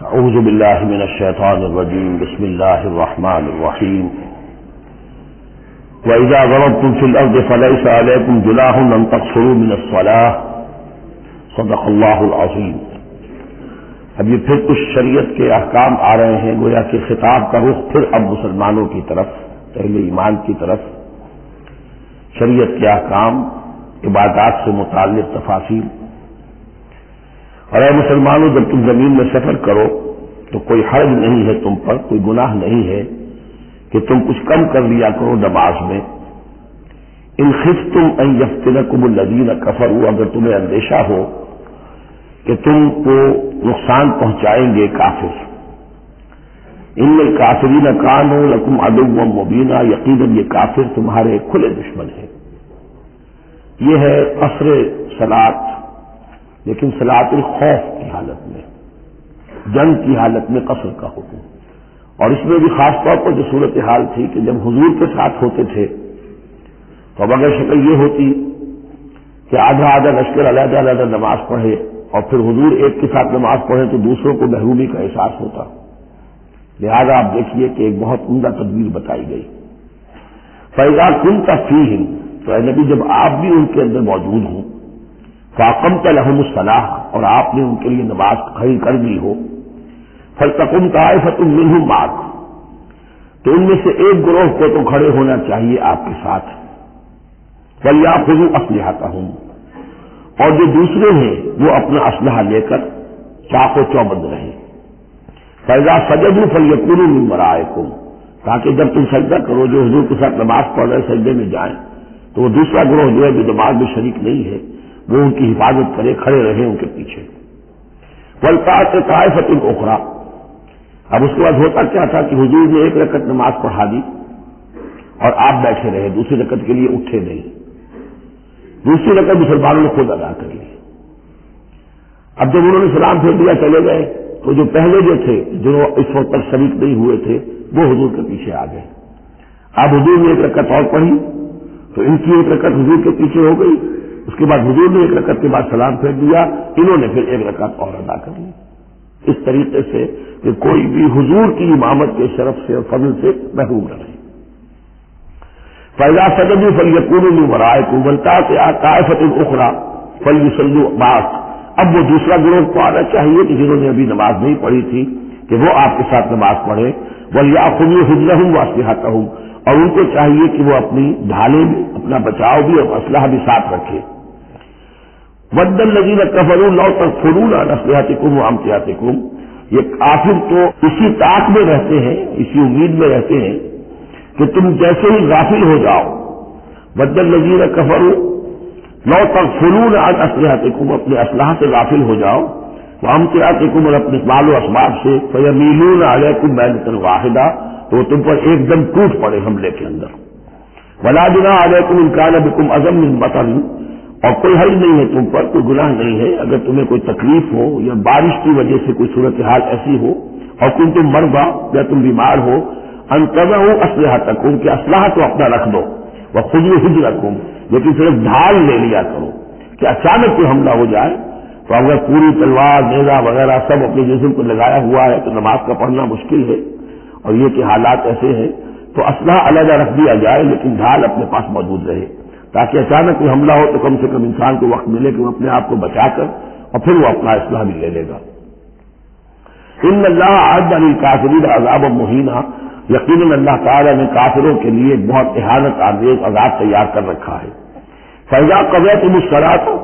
اعوذ باللہ من الشیطان الرجیم بسم اللہ الرحمن الرحیم وَإِذَا ضَرَبْتُمْ فِي الْأَرْضِ فَلَيْسَ عَلَيْكُمْ جُنَاحٌ أَن تَقْصُرُوا مِنَ الصَّلَاةِ صدق اللہ العظیم۔ اب یہ پھر کچھ شریعت کے احکام آ رہے ہیں، گویا کہ خطاب کا رخ پھر اب مسلمانوں کی طرف، اہل ایمان کی طرف۔ شریعت کے احکام، عبادات سے متعلق تفاصیل۔ اور اے مسلمانوں، جب تم زمین میں سفر کرو تو کوئی حرج نہیں ہے تم پر، کوئی گناہ نہیں ہے کہ تم کچھ کم کر لیا کرو نماز میں۔ ان خفتم ان یفتنکم الذین کفروا، اگر تمہیں اندیشہ ہو کہ تم کو نقصان پہنچائیں گے کافر۔ ان الکافرین کانوا لکم عدوا مبینا، یقیناً یہ کافر تمہارے کھلے دشمن ہیں۔ یہ ہے قصر صلاۃ، لیکن صلاۃ الخوف کی حالت میں، جنگ کی حالت میں قصر کا حکم۔ اور اس میں بھی خاص طور پر جو صورتحال تھی کہ جب حضور کے ساتھ ہوتے تھے تو اب اگر شکل یہ ہوتی کہ آدھا آدھا لشکر علیحدہ علیحدہ نماز پڑھے اور پھر حضور ایک کے ساتھ نماز پڑھے تو دوسروں کو محرومی کا احساس ہوتا۔ لہذا آپ دیکھیے کہ ایک بہت عمدہ تدبیر بتائی گئی۔ فَإِذَا كُنْتَ فِيهِمْ، تو اے نبی جب آپ بھی ان کے اندر موجود ہوں، فَأَقَمْتَ لَهُمُ الصَّلَاةَ، اور آپ نے ان کے لیے نماز کھڑی کر دی ہو، فَلْتَقُمْ طَائِفَةٌ مِّنْهُمْ مَعَكَ، تو ان میں سے ایک گروہ کو تو کھڑے ہونا چاہیے آپ کے ساتھ۔ وَلْيَأْخُذُوا أَسْلِحَتَهُمْ، اور جو دوسرے ہیں وہ اپنا اسلحہ لے کر چاق و چوبند رہیں۔ فَإِذَا سَجَدُوا فَلْيَكُونُوا مِن وَرَائِكُمْ، تاکہ جب تم سجدہ کرو، جو حضور کے ساتھ نماز پڑھ رہے سجدے میں جائیں تو وہ دوسرا گروہ جو ہے جو نماز میں شریک نہیں ہے وہ ان کی حفاظت کرے، کھڑے رہے ان کے پیچھے۔ وَلْتَأْتِ طَائِفَةٌ أُخْرَىٰ، اب اس کے بعد ہوتا کیا تھا کہ حضور نے ایک رکعت نماز پڑھا دی اور آپ بیٹھے رہے، دوسری رکعت کے لیے اٹھے نہیں، دوسری رکعت مسلمانوں نے خود ادا کر لی۔ اب جب انہوں نے سلام پھیر دیا چلے گئے تو جو پہلے جو تھے جو اس وقت تک شریک نہیں ہوئے تھے وہ حضور کے پیچھے آ گئے۔ اب حضور نے ایک رکعت اور پڑھی تو ان کی ایک رکعت حضور کے پیچھے ہو گئی، اس کے بعد حضور نے ایک رکعت کے بعد سلام پھیر دیا، انہوں نے پھر ایک رکعت اور ادا کر لی، اس طریقے سے کہ کوئی بھی حضور کی امامت کے شرف سے اور فضل سے محروم نہ رہے۔ فَإِذَا سَجَدُوا فَلْيَكُونُوا مِن وَرَائِكُمْ وَلْتَأْتِ طَائِفَةٌ أُخْرَىٰ فَلْيُصَلُّوا مَعَكَ، اب وہ دوسرا گروہ کو آنا چاہیے کہ جنہوں نے ابھی نماز نہیں پڑھی تھی کہ وہ آپ کے ساتھ نماز پڑھے۔ وَلْيَأْخُذُوا حِذْرَهُمْ وَأَسْلِحَتَهُمْ، اور ان کو چاہیے کہ وہ اپنی ڈھالیں بھی، اپنا بچاؤ بھی اور اسلحہ بھی ساتھ رکھے۔ وَدَّ الَّذِينَ كَفَرُوا لَوْ تَغْفُلُونَ عَنْ أَسْلِحَتِكُمْ وَأَمْتِعَتِكُمْ، یہ کافر تو اسی طاق میں رہتے ہیں، اسی امید میں رہتے ہیں کہ تم جیسے ہی غافل ہو جاؤ۔ وَدَّ الَّذِينَ كَفَرُوا لَوْ تَغْفُلُونَ عَنْ أَسْلِحَتِكُمْ، اپنے اسلحہ سے غافل ہو جاؤ، وَأَمْتِعَتِكُمْ، اور اپنے مال و اسباب سے، فَيَمِيلُونَ عَلَيْكُمْ مَيْلَةً وَاحِدَةً، تو وہ تم پر ایک دم ٹوٹ پڑے حملے کے اندر۔ وَلَا جُنَاحَ عَلَيْكُمْ إِن كَانَ بِكُمْ أَذًى مِّن مَطَرٍ، اور کوئی حرج نہیں ہے تم پر، کوئی گناہ نہیں ہے اگر تمہیں کوئی تکلیف ہو یا بارش کی وجہ سے کوئی صورتحال ایسی ہو، اور تم مرضى یا تم بیمار ہو، ان تضعوا اسلحتکم، کہ اسلحہ تو اپنا رکھ دو، وخذوا حذرکم، لیکن صرف ڈھال لے لیا کرو کہ اچانک کوئی حملہ ہو جائے تو اگر پوری تلوار نیزہ وغیرہ سب اپنے جسم کو لگایا ہوا ہے تو نماز کا پڑھنا مشکل ہے، اور یہ کہ حالات ایسے ہیں تو اسلحہ علیحدہ رکھ دیا جائے لیکن ڈھال اپنے پاس موجود رہے، تاکہ اچانک کوئی حملہ ہو تو کم سے کم انسان کو وقت ملے کہ وہ اپنے آپ کو بچا کر اور پھر وہ اپنا اسلحہ بھی لے لے گا۔ ان اللہ اعد للکافرین عذابا مہینا، یقیناً اللہ تعالیٰ نے کافروں کے لیے بہت اہانت آمیز عذاب تیار کر رکھا ہے۔ فَإِذَا قَضَيْتُمُ الصَّلَاةَ،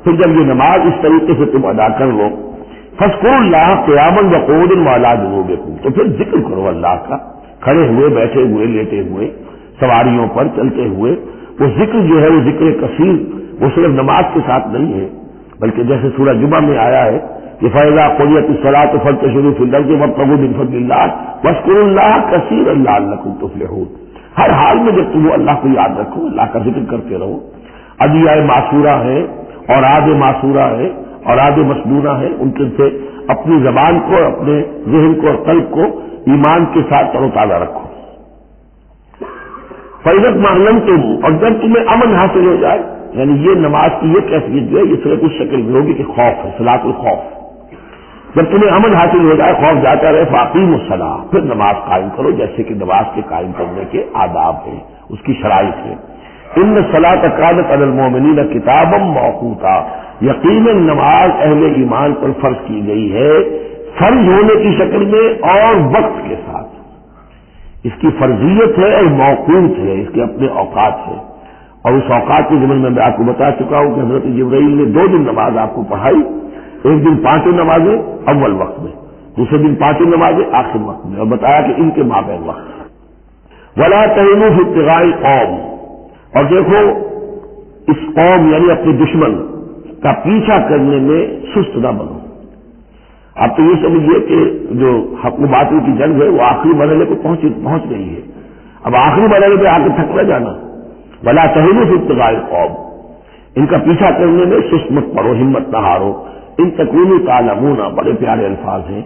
پھر جب یہ نماز اس طریقے سے تم ادا کر لو، فاذکروا اللہ قیاما وقعودا وعلی جنوبکم، تو پھر ذکر کرو اللہ کا، کھڑے ہوئے، بیٹھے ہوئے، لیٹے ہوئے، سواریوں پر چلتے ہوئے۔ وہ ذکر جو ہے وہ ذکر کثیر، وہ صرف نماز کے ساتھ نہیں ہے بلکہ جیسے سورہ جمعہ میں آیا ہے کہ فَإِذَا قُضِيَتِ الصَّلَاةُ فَانتَشِرُوا فِي الْأَرْضِ وَابْتَغُوا مِن فَضْلِ اللَّهِ وَاذْكُرُوا اللَّهَ كَثِيرًا لَعَلَّكُمْ تُفْلِحُونَ، ہر حال میں جب تم اللہ کو یاد رکھو، اللہ کا ذکر کرتے رہو۔ ادعیہ معصورہ ہے، اوراد معصورہ ہے، اوراد مسنونہ ہے، ان کے سے اپنی زبان کو، اپنے ذہن کو اور قلب کو ایمان کے ساتھ تر و تازہ رکھو۔ فَإِذَا اطْمَأْنَنْتُمْ، اور جب تمہیں امن حاصل ہو جائے، یعنی یہ نماز کی یہ کیفیت جو ہے یہ صرف اس شکل میں ہوگی کہ خوف ہے، صلاۃ الخوف۔ جب تمہیں امن حاصل ہو جائے، خوف جاتا رہے، فاقیموا الصلاۃ، پھر نماز قائم کرو، جیسے کہ نماز کے قائم کرنے کے آداب ہیں، اس کی شرائط ہے۔ ان الصلاۃ کانت علی المؤمنین کتابا موقوتا، یقیناً نماز اہل ایمان پر فرض کی گئی ہے، فرض ہونے کی شکل میں اور وقت کے ساتھ۔ اس کی فرضیت ہے اور موقوت ہے، اس کے اپنے اوقات ہے، اور اس اوقات کے ضمن میں آپ کو بتا چکا ہوں کہ حضرت جبرائیل نے 2 دن نماز آپ کو پڑھائی، ایک دن 5 نمازیں اول وقت میں، دوسرے دن 5 نمازیں آخر وقت میں، اور بتایا کہ ان کے مابین وقت ہے۔ ولا تہنوا فی ابتغاء القوم، اور دیکھو اس قوم یعنی اپنے دشمن کا پیچھا کرنے میں سست نہ بنو۔ اب تو یہ سمجھیے کہ جو حق و باطل کی جنگ ہے وہ آخری مرحلے کو پہنچ گئی ہے، اب آخری مرحلے پہ آ کے تھک نہ جانا۔ ولا تہنوا فی ابتغاء القوم، ان کا پیچھا کرنے میں سست مت پڑو، ہمت نہ ہارو۔ ان تکونوا تعلمون، بڑے پیارے الفاظ ہیں،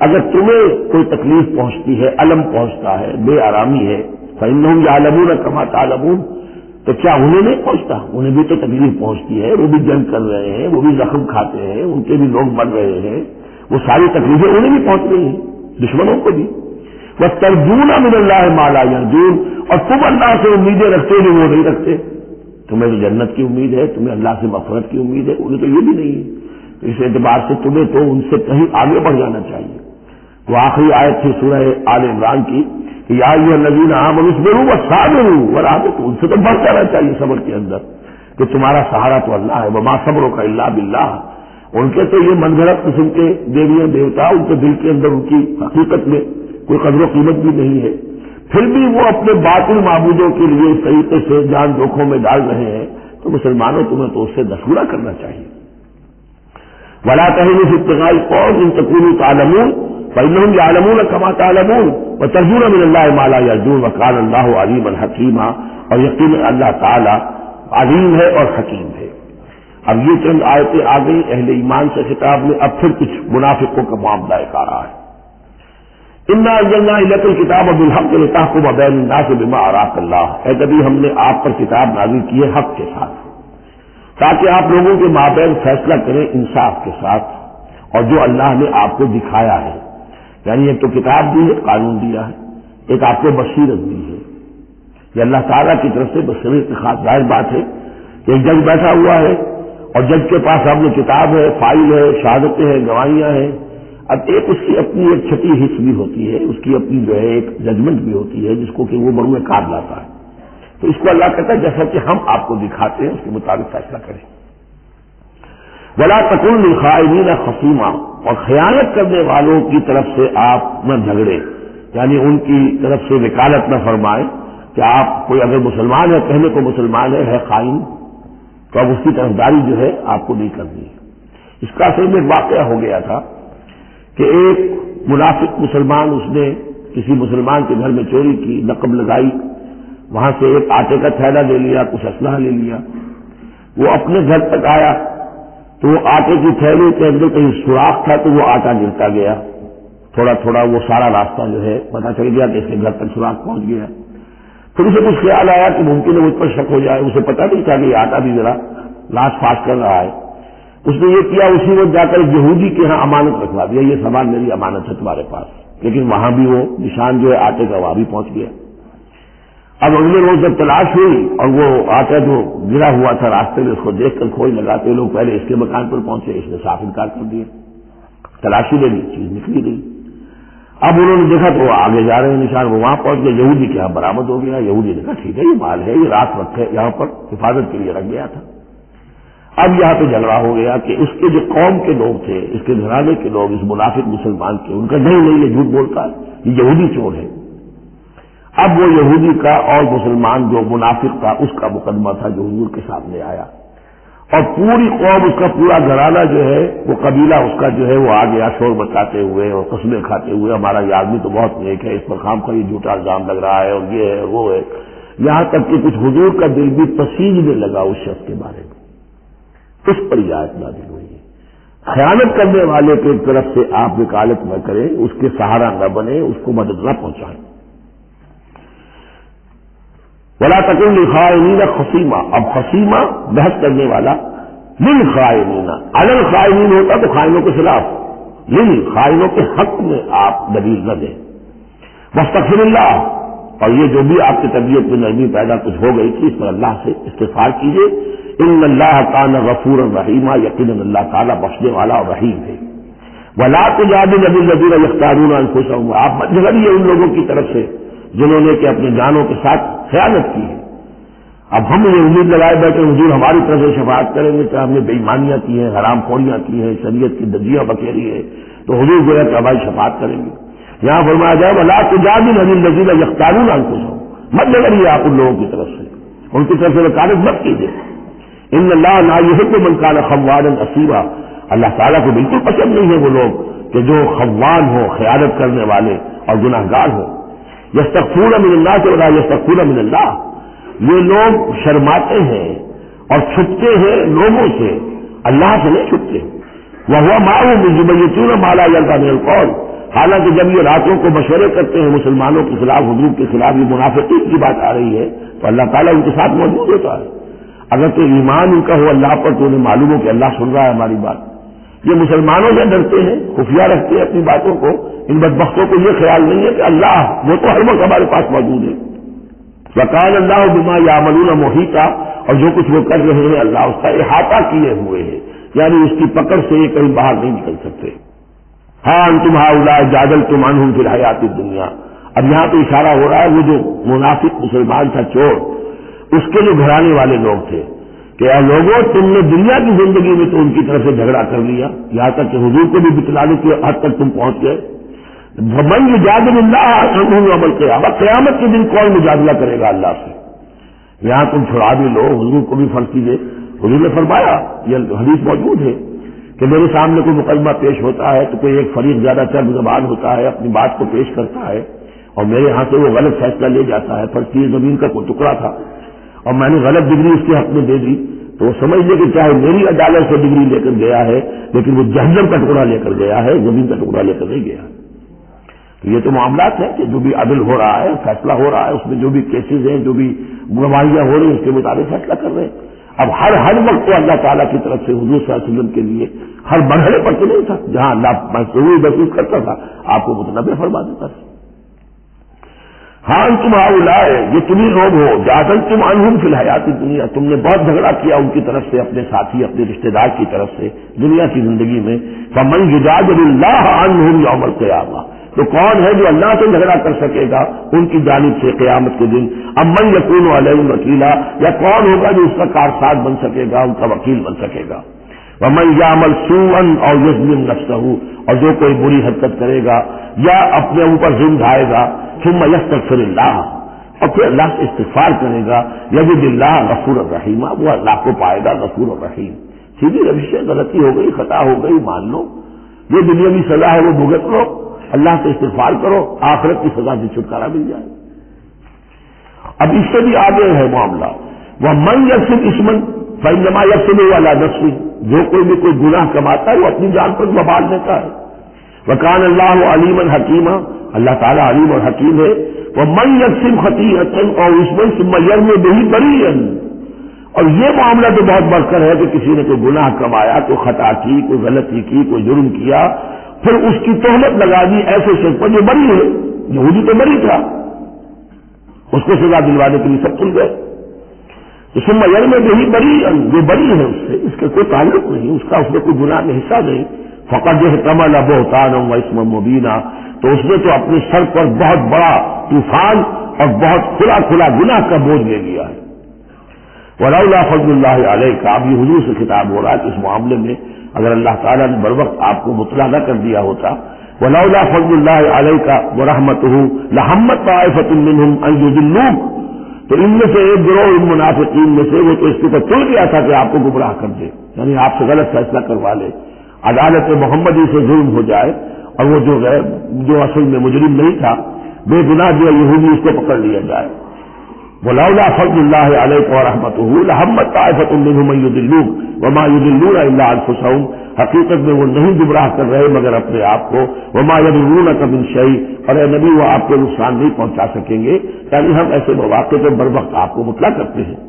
اگر تمہیں کوئی تکلیف پہنچتی ہے، الم پہنچتا ہے، بے آرامی ہے، فإنہم یعلمون کما تعلمون، تو کیا انہیں نہیں پہنچتا؟ انہیں بھی تو تکلیف پہنچتی ہے، وہ بھی جنگ کر رہے ہیں، وہ بھی زخم کھاتے ہیں، ان کے بھی لوگ مر رہے ہیں، وہ ساری تکلیفیں انہیں بھی پہنچ رہی ہیں، دشمنوں کو بھی۔ وَتَرْجُونَ مِنَ اللَّهِ مَا لَا يَرْجُونَ، اور تم اللہ سے امیدیں رکھتے جو وہ نہیں رکھتے۔ تمہیں تو جنت کی امید ہے، تمہیں اللہ سے مغفرت کی امید ہے، انہیں تو یہ بھی نہیں ہے۔ اس اعتبار سے تمہیں تو ان سے کہیں آگے بڑھ جانا چاہیے۔ وہ آخری آیت تھی سورہ آل عمران کی کہ یا ایھا الذین آمنوا اصبروا وصابروا ورابطوا، ان سے تو بڑھ جانا چاہیے صبر کے اندر کہ تمہارا سہارا تو اللہ ہے، وما صبرک الا باللہ۔ ان کے تو یہ من گھڑت قسم کے دیویاں دیوتا، ان کے دل کے اندر ان کی حقیقت میں کوئی قدر و قیمت بھی نہیں ہے، پھر بھی وہ اپنے باطل معبودوں کے لیے اس طریقے سے جان جوکھوں میں ڈال رہے ہیں، تو مسلمانوں تمہیں تو اس سے دشورہ کرنا چاہیے۔ ولا تہنوا فی ابتغاء القوم ان تکونوا تعلمون فإنہم یعلمون کما تعلمون وترجون من اللہ ما لا یرجون وکان اللہ علیما حکیما، اور یقیناً اللہ تعالی علیم ہے اور حکیم ہے۔ اب یہ چند آیتیں آ گئی اہل ایمان سے خطاب میں، اب پھر کچھ منافقوں کا معاملہ ایک آ رہا ہے۔ انا انزلنا الیک الکتاب بالحق لتحکم بین الناس بما اراک اللہ، اے نبی ہم نے آپ پر کتاب نازل کی ہے حق کے ساتھ، تاکہ آپ لوگوں کے مابین فیصلہ کریں انصاف کے ساتھ، اور جو اللہ نے آپ کو دکھایا ہے، یعنی ایک تو کتاب دی ہے، قانون دیا ہے، ایک آپ کو بصیرت دی ہے، یہ اللہ تعالیٰ کی طرف سے بصیرت کی خاص ظاہر بات ہے کہ ایک جج بیٹھا ہوا ہے اور جج کے پاس سامنے کتاب ہے، فائل ہے، شہادتیں ہیں، گواہیاں ہیں، اب ایک اس کی اپنی ایک چھٹی حص بھی ہوتی ہے، اس کی اپنی جو ہے ایک ججمنٹ بھی ہوتی ہے جس کو کہ وہ بروئے کار لاتا ہے، تو اس کو اللہ کہتا ہے جیسا کہ ہم آپ کو دکھاتے ہیں اس کے مطابق فیصلہ کریں۔ ولا تکن للخائنین خصیما، اور خیانت کرنے والوں کی طرف سے آپ نہ جھگڑے، یعنی ان کی طرف سے وکالت نہ فرمائیں کہ آپ کوئی اگر مسلمان ہے، کہنے کو مسلمان ہے خائن، تو اب اس کی طرفداری جو ہے آپ کو نہیں کرنی ہے۔ اس کا اصل میں ایک واقعہ ہو گیا تھا کہ ایک منافق مسلمان، اس نے کسی مسلمان کے گھر میں چوری کی، نقب لگائی، وہاں سے ایک آٹے کا تھیلا لے لیا، کچھ اسلحہ لے لیا، وہ اپنے گھر تک آیا تو وہ آٹے کی تھیلے کے اندر کہیں سوراخ تھا تو وہ آٹا گرتا گیا، تھوڑا تھوڑا وہ سارا راستہ جو ہے پتہ چل گیا کہ اس کے گھر تک سوراخ پہنچ گیا۔ پھر اسے کچھ خیال آیا کہ ممکن ہے مجھ پر شک ہو جائے، اسے پتہ نہیں تھا کہ یہ آٹا بھی ذرا لاش پاس کر رہا ہے، اس نے یہ کیا اسی وقت جا کر یہودی کے ہاں امانت رکھوا دیا، یہ سامان میری امانت ہے تمہارے پاس، لیکن وہاں بھی وہ نشان جو ہے آٹے کا وہاں بھی پہنچ گیا۔ اب اگلے روز جب تلاش ہوئی اور وہ آٹا جو گرا ہوا تھا راستے میں، اس کو دیکھ کر کھوج لگاتے لوگ پہلے اس کے مکان پر پہنچے، اس نے صاف انکار کر دیا، تلاشی لے لی، چیز نکلی گئی۔ اب انہوں نے دیکھا تو وہ آگے جا رہے ہیں نشان، وہ وہاں پہنچ گئے، یہودی کے یہاں برآمد ہو گیا۔ یہودی نے کہا ٹھیک ہے یہ مال ہے، یہ رات رکھے یہاں پر حفاظت کے لیے رکھ گیا تھا۔ اب یہاں پہ جھگڑا ہو گیا کہ اس کے جو قوم کے لوگ تھے، اس کے گھرانے کے لوگ، اس منافق مسلمان کے، ان کا نہیں یہ جھوٹ بولتا ہے، یہ یہودی چور ہے۔ اب وہ یہودی کا اور مسلمان جو منافق تھا اس کا مقدمہ تھا جو حضور کے سامنے آیا، اور پوری قوم، اس کا پورا گھرانہ جو ہے، وہ قبیلہ اس کا جو ہے وہ آ گیا شور مچاتے ہوئے اور قسمیں کھاتے ہوئے، ہمارا یہ آدمی تو بہت نیک ہے، اس پر خام کا یہ جھوٹا الزام لگ رہا ہے اور یہ ہے وہ ہے، یہاں تک کہ کچھ حضور کا دل بھی پسیجنے لگا اس شخص کے بارے میں۔ اس پر یہ آیت نازل ہوئی ہے، خیانت کرنے والے کی طرف سے آپ وکالت نہ کریں، اس کے سہارا نہ بنے، اس کو مدد نہ پہنچائیں۔ ولا تکن للخائنین خصیما، اب خصیما بحث کرنے والا، للخائنین، علی الخائنین ہوتا تو خائنوں کے خلاف، خائنوں کے حق میں آپ دلیل نہ دیں. واستغفر اللہ، اور یہ جو بھی آپ کی طبیعت میں نرمی پیدا کچھ ہو گئی تھی اس پر اللہ سے استغفار کیجیے. ان اللہ کان غفورا رحیما، یقیناً اللہ تعالیٰ بخشنے والا اور رحیم ہے. ولا تجادل عن الذین یختارون انفسهم، آپ مت جھگڑیے ان لوگوں کی طرف سے جنہوں نے کہ اپنے جانوں کے ساتھ خیانت کی ہے. اب ہم یہ امید لگائے بیٹھے حضور ہماری طرف سے شفاعت کریں گے کہ ہم نے بے ایمانیاں کی ہیں، حرام خوریاں کی ہیں، شریعت کی دجیاں بکھیری ہے، تو حضور گویا کہ ہماری شفاعت کریں گے. یہاں فرمایا جائے ولا تجادل عن الذین یختارون انفسهم، مت جھگڑیے آپ ان لوگوں کی طرف سے، ان کی طرف سے وکالت مت کیجیے. ان اللہ لا یحب من کان خوانا اثیما، اللہ تعالیٰ کو بالکل پسند نہیں ہے وہ لوگ کہ جو خوان ہو، خیانت کرنے والے اور گناہ گار ہو. یستخفون من الناس ولا یستخفون من اللہ، یہ لوگ شرماتے ہیں اور چھپتے ہیں لوگوں سے، اللہ سے نہیں چھپتے. وَهُوَ مَعَهُمْ يُبَيِّتُونَ مَا لَا يَرْضَىٰ مِنَ الْقَوْلِ، حالانکہ جب یہ راتوں کو مشورے کرتے ہیں مسلمانوں کے خلاف، حضور کے خلاف، یہ منافقین کی بات آ رہی ہے تو اللہ تعالیٰ ان کے ساتھ موجود ہوتا ہے. اگر تو ایمان ان کا ہو اللہ پر تو انہیں معلوم ہو کہ اللہ سن رہا ہے ہماری بات. یہ مسلمانوں سے ڈرتے ہیں، خفیہ رکھتے ہیں اپنی باتوں کو. ان بدبختوں کو یہ خیال نہیں ہے کہ اللہ وہ تو ہر وقت ہمارے پاس موجود ہے. وَقَالَ اللَّهُ بِمَا يَعْمَلُونَ مُحِيطًا، اور جو کچھ وہ کر رہے ہیں اللہ اس کا احاطہ کیے ہوئے ہیں، یعنی اس کی پکڑ سے یہ کہیں باہر نہیں نکل سکتے. ہاں انتم ہؤلاء جادلتم عنہم فی الحیات الدنیا، اب یہاں تو اشارہ ہو رہا ہے وہ جو منافق مسلمان تھا چور، اس کے جو گھرانے والے لوگ تھے کہ اے لوگوں تم نے دنیا کی زندگی میں تو ان کی طرف سے جھگڑا کر لیا، یہاں تک کہ حضور کو بھی بتلانے کی حد تک تم پہنچ گئے. وَمَن يُجَادِلُ اللَّهَ عَنْهُ يَوْمَ الْقِيَامَةِ، قیامت کے دن کون مجادلہ کرے گا اللہ سے. یہاں تم چھڑا بھی لو، حضور کو بھی فرض کیجیے. حضور نے فرمایا، یہ حدیث موجود ہے کہ میرے سامنے کوئی مقدمہ پیش ہوتا ہے تو کوئی ایک فریق زیادہ چرب زبان ہوتا ہے، اپنی بات کو پیش کرتا ہے اور میرے ہاں سے وہ غلط فیصلہ لے جاتا ہے. فرض کیجیے زمین کا کوئی ٹکڑا تھا اور میں نے غلط ڈگری اس کے حق میں دے دی، تو وہ سمجھ لے کہ چاہے میری عدالت سے ڈگری لے کر گیا ہے لیکن وہ جہنم کا ٹکڑا لے کر گیا ہے، زمین کا ٹکڑا لے کر نہیں گیا. تو یہ تو معاملات ہیں کہ جو بھی عدل ہو رہا ہے، فیصلہ ہو رہا ہے، اس میں جو بھی کیسز ہیں، جو بھی گواہیاں ہو رہی ہیں اس کے مطابق فیصلہ کر رہے ہیں. اب ہر وقت تو اللہ تعالیٰ کی طرف سے حضور صلی اللہ علیہ وسلم کے لیے ہر مرحلے پر تو نہیں تھا، جہاں اللہ محسوس کرتا تھا آپ کو متنبع فرما دیتا تھا. ہاں تم ہؤلاء، یہ تمہیں لوگ ہو جادلتم عنہم فی الحیات الدنیا، تم نے بہت جھگڑا کیا ان کی طرف سے، اپنے ساتھی اپنے رشتہ دار کی طرف سے دنیا کی زندگی میں. فمن یجادل اللہ عنہم یوم القیامہ، تو کون ہے جو اللہ سے جھگڑا کر سکے گا ان کی جانب سے قیامت کے دن. امن یکون علیہم وکیلا، یا کون ہوگا جو اس کا کارساز بن سکے گا، ان کا وکیل بن سکے گا. ومن یعمل سوءا او یظلم نفسہ، اور جو کوئی بری حرکت کرے گا یا اپنے اوپر ظلم ڈھائے گا، ثم یستغفر اللہ، اور پھر اللہ سے استغفار کرے گا، یجد اللہ غفور الرحیم، وہ اللہ کو پائے گا غفور الرحیم. سیدھی روش ہے، غلطی ہو گئی، خطا ہو گئی، مان لو، یہ دنیاوی سزا ہے وہ بھگت لو، اللہ سے استغفار کرو، آخرت کی سزا سے چھٹکارا مل جائے. اب اس سے بھی آگے ہے معاملہ. وَمَن يَكْسِبْ إِثْمًا فَإِنَّمَا يَكْسِبُهُ عَلَىٰ نَفْسِهِ، جو کوئی بھی کوئی گناہ کماتا ہے وہ اپنی جان پر وبال دیتا ہے. وَكَانَ اللَّهُ عَلِيمًا حَكِيمًا، اللہ تعالیٰ علیم اور حکیم ہے. وَمَن يَكْسِبْ خَطِيئَةً أَوْ إِثْمًا ثُمَّ يَرْمِ بِهِ بَرِيئًا، اور یہ معاملہ تو بہت بڑھ کر ہے کہ کسی نے کوئی گناہ کمایا، کوئی خطا کی، کوئی غلطی کی، کوئی جرم کیا، پھر اس کی تہمت لگا دی ایسے شخص پر جو بری ہے. یہودی تو بری تھا، اس کو سزا دلوانے کے لیے سب چل گئے. ثم یرم بہ بریئا، جو بری ہے اس سے اس کا کوئی تعلق نہیں، اس کا اس میں کوئی گناہ میں حصہ نہیں. فقد احتمل بہتانا واثما مبینا، تو اس نے تو اپنے سر پر بہت بڑا طوفان اور بہت کھلا کھلا گناہ کا بوجھ لے لیا ہے. ولولا فضل اللہ علیک، اب یہ حضور سے خطاب ہو رہا ہے کہ اس معاملے میں اگر اللہ تعالیٰ نے بروقت آپ کو مطلع نہ کر دیا ہوتا، ولولا فضل اللہ علیک ورحمتہ لہمت طائفۃ منہم ان یضلوک، تو ان میں سے ایک گروہ ان منافقین میں سے وہ تو اس کے اوپر تل گیا تھا کہ آپ کو گمراہ کر دے، یعنی آپ سے غلط فیصلہ کروا لے، عدالت محمدی سے ظلم ہو جائے اور وہ جو اصل میں مجرم نہیں تھا، بے گناہ جو یہودی، اس کو پکڑ لیا جائے. ولولا فضل اللہ علیک ورحمتہ لہمت طائفۃ منہم ان یضلوک وما یضلون الا انفسہم، حقیقت میں وہ نہیں گمراہ کر رہے مگر اپنے آپ کو. وما یضرونک من شیء، اور اے نبی وہ آپ کو نقصان نہیں پہنچا سکیں گے، یعنی ہم ایسے مواقع پر بر وقت آپ کو مطلع کرتے ہیں.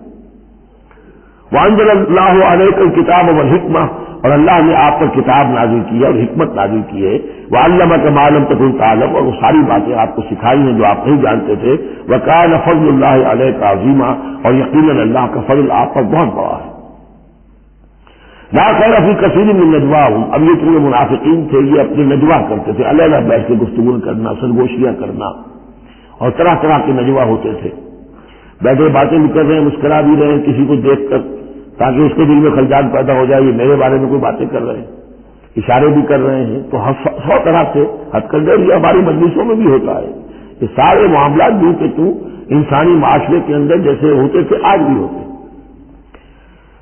وانزل اللہ علیکم الکتاب والحکمہ، اور اللہ نے آپ پر کتاب نازل کی ہے اور حکمت نازل کی ہے، وعلمک ما لم تکن تعلم، اور وہ ساری باتیں آپ کو سکھائی ہیں جو آپ نہیں جانتے تھے، وکان فضل اللہ علیک عظیما، اور یقیناً اللہ کا فضل آپ پر بہت بڑا ہے۔ لا خیر فی کثیر من نجواہم، اب یہ جو منافقین تھے یہ اپنے نجوا کرتے تھے، علیحدہ بیٹھ کے گفتگو کرنا، سرگوشیاں کرنا، اور طرح طرح کے نجوا ہوتے تھے، بیٹھے باتیں بھی کر رہے ہیں، مسکرا بھی رہے ہیں کسی کو دیکھ کر تاکہ اس کے دل میں خلجان پیدا ہو جائے یہ میرے بارے میں کوئی باتیں کر رہے ہیں، اشارے بھی کر رہے ہیں، تو 100 طرح سے ہتھ کر یہ ہماری مجلسوں میں بھی ہوتا ہے، یہ سارے معاملات جو کہ انسانی معاشرے کے اندر جیسے ہوتے تھے آج بھی ہوتے ہیں۔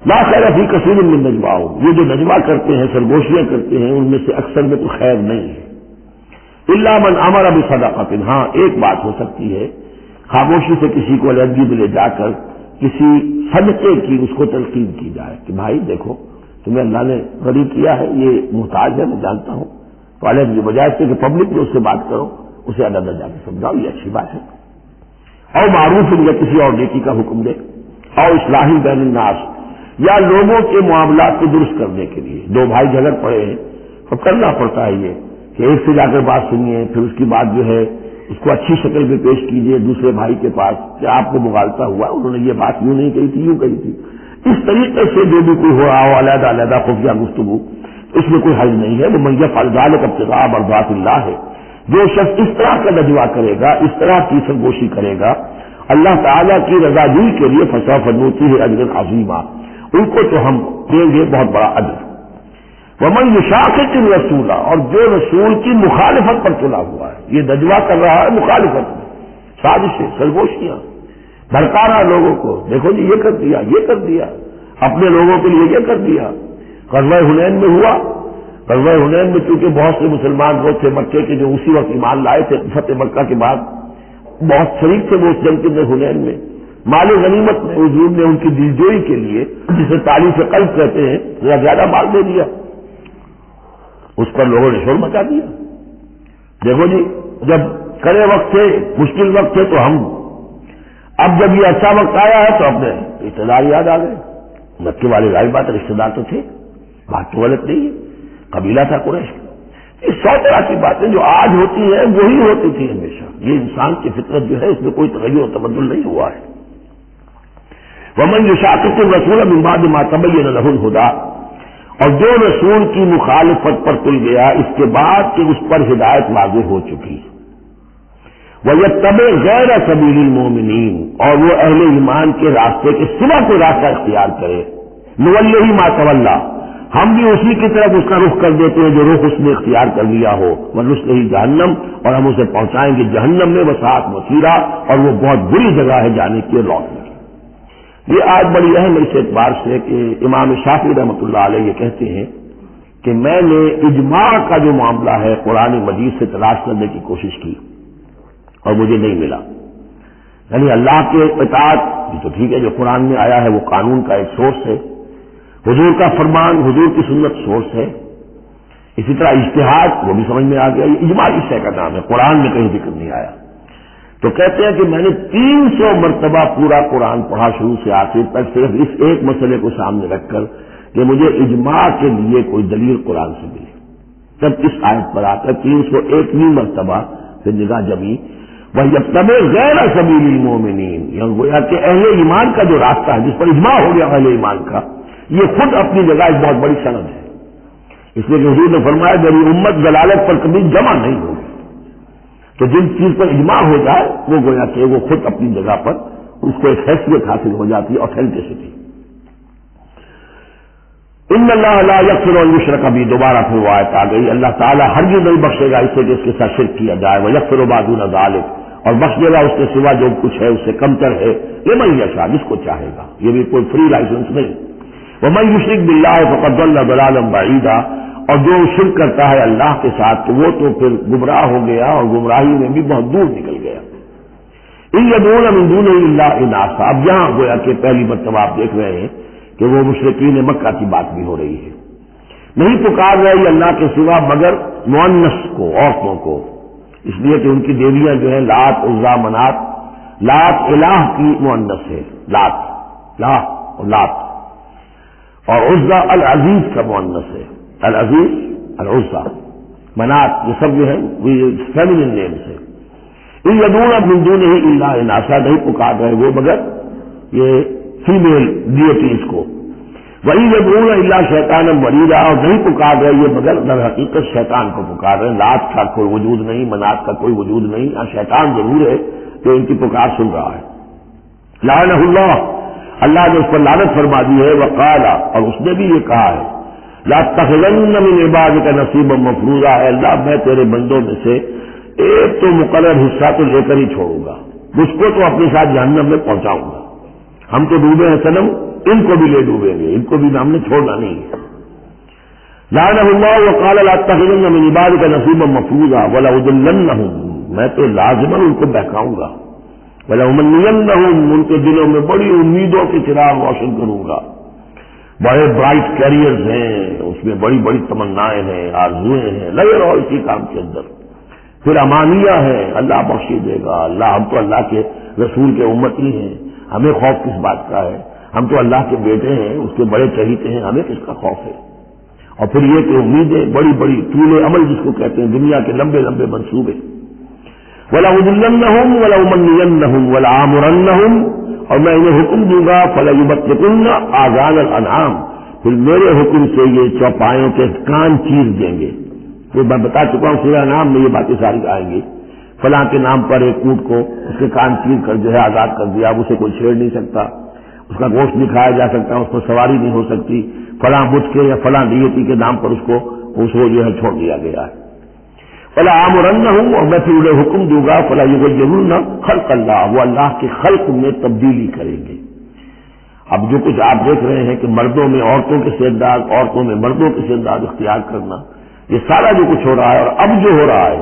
لا خیر فی کثیر من نجواہم، یہ جو نجوا کرتے ہیں، سرگوشیاں کرتے ہیں، ان میں سے اکثر میں تو خیر نہیں ہے، الا من امر بصدقۃ، ہاں ایک بات ہو سکتی ہے، خاموشی سے کسی کو علیحدگی میں لے جا کر کسی صدقے کی اس کو تلقین کی جائے کہ بھائی دیکھو تمہیں اللہ نے غریب کیا ہے، یہ محتاج ہے میں جانتا ہوں، تو علیحدگی بجائے اس کے کہ پبلک میں اس سے بات کرو، اسے علیحدہ جا کے سمجھاؤ یہ اچھی بات ہے، اور معروف یا کسی اور نیکی کا حکم دے، اور اصلاح بین الناس، یا لوگوں کے معاملات کو درست کرنے کے لیے دو بھائی جھگڑ پڑے ہیں تو کرنا پڑتا ہے یہ کہ ایک سے جا کر بات سنیے، پھر اس کی بات جو ہے اس کو اچھی شکل میں پیش کیجیے دوسرے بھائی کے پاس کہ آپ کو مغالطہ ہوا، انہوں نے یہ بات یوں نہیں کہی تھی یوں کہی تھی، اس طریقے سے جو بھی کوئی ہو رہا ہو علیحدہ علیحدہ خفیہ گفتگو، اس میں کوئی حل نہیں ہے، وہ من یفعل ذلک ابتغاء مرضات اللہ ہے، جو شخص اس طرح کا نجوا کرے گا، اس طرح کی سرگوشی کرے گا اللہ تعالیٰ کی رضا جوئی کے لیے، فسوف نؤتیہ اجرا عظیما، ان کو تو ہم دیں گے بہت بڑا اجر۔ ومن یشاقق الرسول، اور جو رسول کی مخالفت پر چلا ہوا ہے، یہ نجوا کر رہا ہے مخالفت میں، سازشیں، سرگوشیاں، بھڑکا رہا لوگوں کو، دیکھو جی یہ کر دیا، یہ کر دیا، اپنے لوگوں کے لیے یہ کر دیا۔ غزوہ حنین میں ہوا، غزوہ حنین میں چونکہ بہت سے مسلمان وہ تھے مکے کے جو اسی وقت ایمان لائے تھے فتح مکہ کے بعد، بہت شریک تھے وہ اس جنگ کے حنین میں، مال غنیمت میں حضور نے ان کی دلجوئی کے لیے جسے تعلیف قلب کہتے ہیں ذرا زیادہ مال دے دیا، اس پر لوگوں نے شور مچا دیا۔ دیکھو جی جب کڑے وقت تھے، مشکل وقت تھے تو ہم، اب جب یہ اچھا وقت آیا ہے تو اپنے رشتے دار یاد آ گئے، مکے والے ظاہر بات رشتے دار تو تھے، بات تو غلط نہیں ہے، قبیلہ تھا قریش کا۔ یہ 100 طرح کی باتیں جو آج ہوتی ہیں وہی ہوتی تھی ہمیشہ، یہ انسان کی فطرت جو ہے اس میں کوئی تغیر و تبدل نہیں ہوا ہے۔ ومن یشاقق الرسول من بعد ما تبین له الهدى، اور جو رسول کی مخالفت پر تل گیا اس کے بعد کہ اس پر ہدایت واضح ہو چکی، وَيَتَّبِعْ غَيْرَ سَبِيلِ الْمُؤْمِنِينَ، اور وہ اہل ایمان کے راستے کے سوا کوئی راستہ اختیار کرے، نُوَلِّهِ مَا تَوَلَّى، ہم بھی اسی کی طرف اس کا رخ کر دیتے ہیں جو رخ اس نے اختیار کر لیا ہو، وَنُصْلِهِ جہنم، اور ہم اسے پہنچائیں گے جہنم میں، وَسَاءَتْ مَصِيرًا، اور وہ بہت بری جگہ ہے جانے کی اور لوٹنے کی۔ یہ آج بڑی اہم اس اعتبار سے کہ امام شافعی رحمۃ اللہ علیہ یہ کہتے ہیں کہ میں نے اجماع کا جو معاملہ ہے قرآن مجید سے تلاش کرنے کی کوشش کی اور مجھے نہیں ملا، یعنی اللہ کے اطاعت یہ تو ٹھیک ہے جو قرآن میں آیا ہے وہ قانون کا ایک سورس ہے، حضور کا فرمان، حضور کی سنت سورس ہے، اسی طرح اجتہاد وہ بھی سمجھ میں آ گیا، یہ اجماع اس شے کا نام ہے، قرآن میں کہیں ذکر نہیں آیا۔ تو کہتے ہیں کہ میں نے 300 مرتبہ پورا قرآن پڑھا شروع سے آخر تک، صرف اس ایک مسئلے کو سامنے رکھ کر کہ مجھے اجماع کے لیے کوئی دلیل قرآن سے ملی، تب اس آیت پر آ کر 301ویں مرتبہ پھر نگاہ جمی، وَيَتَّبِعْ غَيْرَ سَبِيلِ الْمُؤْمِنِينَ، یعنی گویا کہ اہل ایمان کا جو راستہ ہے جس پر اجماع ہو گیا اہل ایمان کا، یہ خود اپنی جگہ ایک بہت بڑی سند ہے، اس لیے کہ حضور نے فرمایا میری امت ضلالت پر کبھی جمع نہیں ہوگی، تو جن چیز پر اجماع ہو جائے وہ گویا کہ وہ خود اپنی جگہ پر اس کو ایک حیثیت حاصل ہو جاتی ہے، اوتھینٹسٹی۔ ان اللہ لا یغفر ان یشرک بہ، دوبارہ پھر وہ آیت آ گئی، اللہ تعالیٰ ہرگز نہیں بخشے گا اسے کہ اس کے ساتھ شرک کیا جائے، ویغفر ما دون ذلک، اور بخش دے گا اس کے سوا جو کچھ ہے اس سے کم تر ہے، لمن یشاء، جس کو چاہے گا، یہ بھی کوئی فری لائسنس نہیں۔ ومن یشرک باللہ فقد ضل ضلالا بعیدا، اور جو شرک کرتا ہے اللہ کے ساتھ تو وہ تو پھر گمراہ ہو گیا اور گمراہی میں بھی بہت دور نکل گیا۔ ان یدعون من دونہ الا اناثا، اب یہاں گویا کہ پہلی مرتبہ آپ دیکھ رہے ہیں کہ وہ مشرکین مکہ کی بات بھی ہو رہی ہے، نہیں پکار رہی اللہ کے سوا مگر مؤنث کو، عورتوں کو، اس لیے کہ ان کی دیویاں جو ہیں لات، عزا، منات، لات الہ کی مؤنث ہے، لات، لا اور لات، اور عزا العزیز کا مؤنث ہے، العزیز العزا منات، یہ سب جو ہے فیمینن نیمز ہے۔ ان یدعون من دونہ الا اناثا، نہیں پکار رہے وہ مگر یہ فیمیل ڈیٹیز کو، وہی یدعون الا شیطانا مریدا، اور نہیں پکار رہے یہ مگر در حقیقت شیطان کو پکار رہے ہیں۔ لات کا کوئی وجود نہیں، منات کا کوئی وجود نہیں، شیطان ضرور ہے جو ان کی پکار سن رہا ہے۔ لعنہ اللہ، اللہ نے اس پر لعنت فرما دی ہے۔ وقال، اور اس نے بھی یہ کہا ہے، لا تخذن من عبادک نصیبا مفروضا، اے اللہ میں تیرے بندوں میں سے ایک تو مقرر حصہ تو لے کر ہی چھوڑوں گا، اس کو تو اپنے ساتھ جہنم میں پہنچاؤں گا۔ ہم تو ڈوبے ہیں صنم، ان کو بھی لے ڈوبیں گے، ان کو بھی ہم نے چھوڑنا نہیں ہے۔ لعنہ اللہ وقال لا تخذن من عبادک نصیبا مفروضا ولأضلنہم، میں تو لازماً ان کو بہکاؤں گا، وَلَأُمَنِّيَنَّهُمْ، ان کے دلوں میں بڑی امیدوں کے چراغ روشن کروں گا، بڑے برائٹ کیریئرز ہیں، اس میں بڑی بڑی تمنائیں ہیں، آرزویں ہیں، لگے رہو اسی کام کے اندر۔ پھر امانیہ ہیں، اللہ بخشی دے گا، اللہ ہم تو اللہ کے رسول کے امتی ہیں، ہمیں خوف کس بات کا ہے، ہم تو اللہ کے بیٹے ہیں، اس کے بڑے چہیتے ہیں، ہمیں کس کا خوف ہے۔ اور پھر یہ کہ امیدیں بڑی بڑی طول عمل جس کو کہتے ہیں، دنیا کے لمبے لمبے منصوبے۔ وَلَأُضِلَّنَّهُمْ وَلَأُمَنِّيَنَّهُمْ وَلَآمُرَنَّهُمْ، اور میں انہیں حکم دوں گا فَلَيُبَتِّكُنَّ آذَانَ الْأَنْعَامِ، پھر میرے حکم سے یہ چوپایوں کے کان چیر دیں گے۔ تو میں بتا چکا ہوں سورہ انعام میں یہ باتیں ساری آئیں گی، فلاں کے نام پر ایک اونٹ کو اس کے کان چیر کر جو ہے آزاد کر دیا، اب اسے کوئی چھیڑ نہیں سکتا، اس کا گوشت نہیں کھایا جا سکتا، اس پر سواری نہیں ہو سکتی، فلاں بت کے یا فلاں دیوتی کے نام پر اس کو جو ہے چھوڑ دیا گیا ہے۔ وَلَآمُرَنَّهُمْ، اور میں پھر انہیں حکم دوں گا فَلَا يُغَيِّرُنَّ خَلْقَ اللَّهِ، وہ اللہ کے خلق میں تبدیلی کریں گے۔ اب جو کچھ آپ دیکھ رہے ہیں کہ مردوں میں عورتوں کے سے انداز، عورتوں میں مردوں کے سے انداز اختیار کرنا، یہ سارا جو کچھ ہو رہا ہے اور اب جو ہو رہا ہے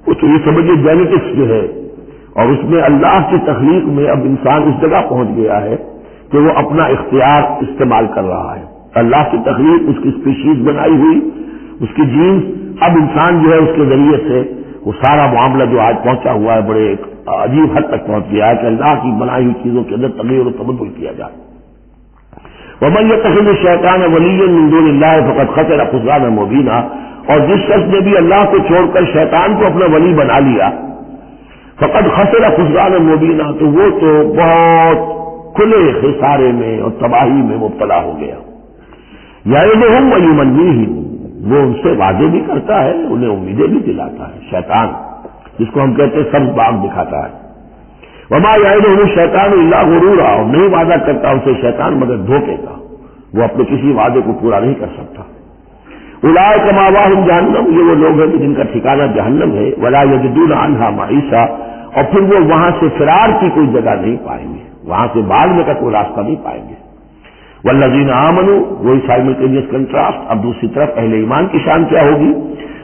وہ تو یہ سمجھے جینیٹکس جو ہے، اور اس میں اللہ کی تخلیق میں اب انسان اس جگہ پہنچ گیا ہے کہ وہ اپنا اختیار استعمال کر رہا ہے۔ اللہ کی تخلیق، اس کی اسپیشیز بنائی ہوئی، اس کی جینز، اب انسان جو ہے اس کے ذریعے سے وہ سارا معاملہ جو آج پہنچا ہوا ہے بڑے ایک عجیب حد تک پہنچ گیا ہے کہ اللہ کی بنائی ہوئی چیزوں کے اندر تغیر و تبدل کیا جائے۔ وَمَن يَتَّخِذِ الشَّيْطَانَ وَلِيًّا مِن دُونِ اللَّهِ فَقَدْ خَسِرَ خُسْرَانًا مُبِينًا، اور جس شخص نے بھی اللہ کو چھوڑ کر شیطان کو اپنا ولی بنا لیا، فَقَدْ خَسِرَ خُسْرَانًا مُبِينًا، تو وہ تو بہت کھلے خسارے میں اور تباہی میں مبتلا ہو گیا۔ یعدہم ویمنیہم، وہ ان سے وعدے بھی کرتا ہے، انہیں امیدیں بھی دلاتا ہے، شیطان جس کو ہم کہتے ہیں سبز باغ دکھاتا ہے۔ وما یعدہم الشیطان الا غرورا، اور نہیں وعدہ کرتا اسے شیطان مگر دھوکے کا، وہ اپنے کسی وعدے کو پورا نہیں کر سکتا۔ اولئک مأواہم جہنم، یہ وہ لوگ ہیں جن کا ٹھکانہ جہنم ہے۔ ولا یجدون عنہا محیصا، اور پھر وہ وہاں سے فرار کی کوئی جگہ نہیں پائیں گے، وہاں سے بھاگنے کا کوئی راستہ نہیں پائیں گے۔ والذین آمنوا، وہی سائملٹینیس کنٹراسٹ، اب دوسری طرف اہل ایمان کی شان کیا ہوگی؟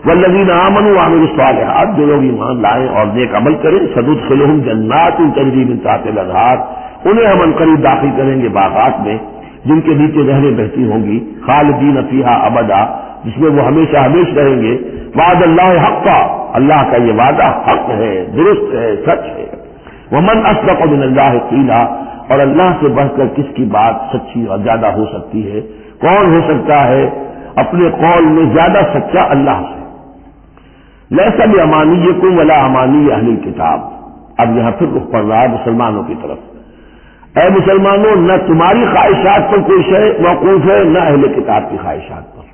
والذین آمنوا وعملوا الصالحات، جو لوگ ایمان لائیں اور نیک عمل کریں، سندخلہم جنات تجری من تحتہا الانہار، انہیں ہم عنقریب داخل کریں گے باغات میں جن کے نیچے نہریں بہتی ہوں گی، خالدین فیہا ابدا، جس میں وہ ہمیشہ ہمیشہ رہیں گے۔ وعد اللہ حقا، اللہ کا یہ وعدہ حق ہے، درست ہے، سچ ہے۔ ومن اصدق من اللہ قیلا، اور اللہ سے بڑھ کر کس کی بات سچی اور زیادہ ہو سکتی ہے؟ کون ہو سکتا ہے اپنے قول میں زیادہ سچا اللہ سے؟ لیس بامانیکم ولا امانی اہل الکتاب، اب یہاں پھر رخ پڑ رہا ہے مسلمانوں کی طرف۔ اے مسلمانوں، نہ تمہاری خواہشات پر کوئی شے موقوف ہے، نہ اہل کتاب کی خواہشات پر۔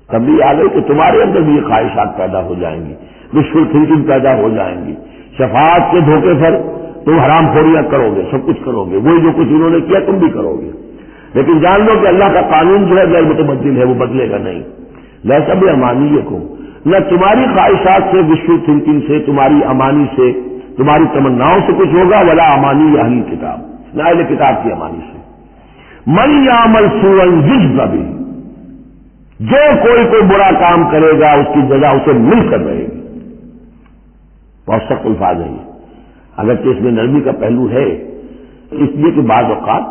کبھی آ گئی کہ تمہارے اندر بھی یہ خواہشات پیدا ہو جائیں گی، وشفل تھنکنگ پیدا ہو جائیں گی، شفاعت کے دھوکے پر تم حرام خوریاں کرو گے، سب کچھ کرو گے، وہی جو کچھ انہوں نے کیا تم بھی کرو گے، لیکن جان لو کہ اللہ کا قانون جو ہے غیر متبدل ہے، وہ بدلے گا نہیں۔ لیس بامانیکم، نہ تمہاری خواہشات سے، وشفل تھنکنگ سے، تمہاری امانی سے، تمہاری تمناؤں سے کچھ ہوگا، ولا امانی اہل کتاب، نہ اہل کتاب کی امانی سے۔ من یعمل سوءا یجز بہ، جو کوئی برا کام کرے گا اس کی جزا اسے مل کر رہے گی۔ بہت سخت الفاظ ہے یہ، اگرچہ اس میں نرمی کا پہلو ہے، اس لیے کہ بعض اوقات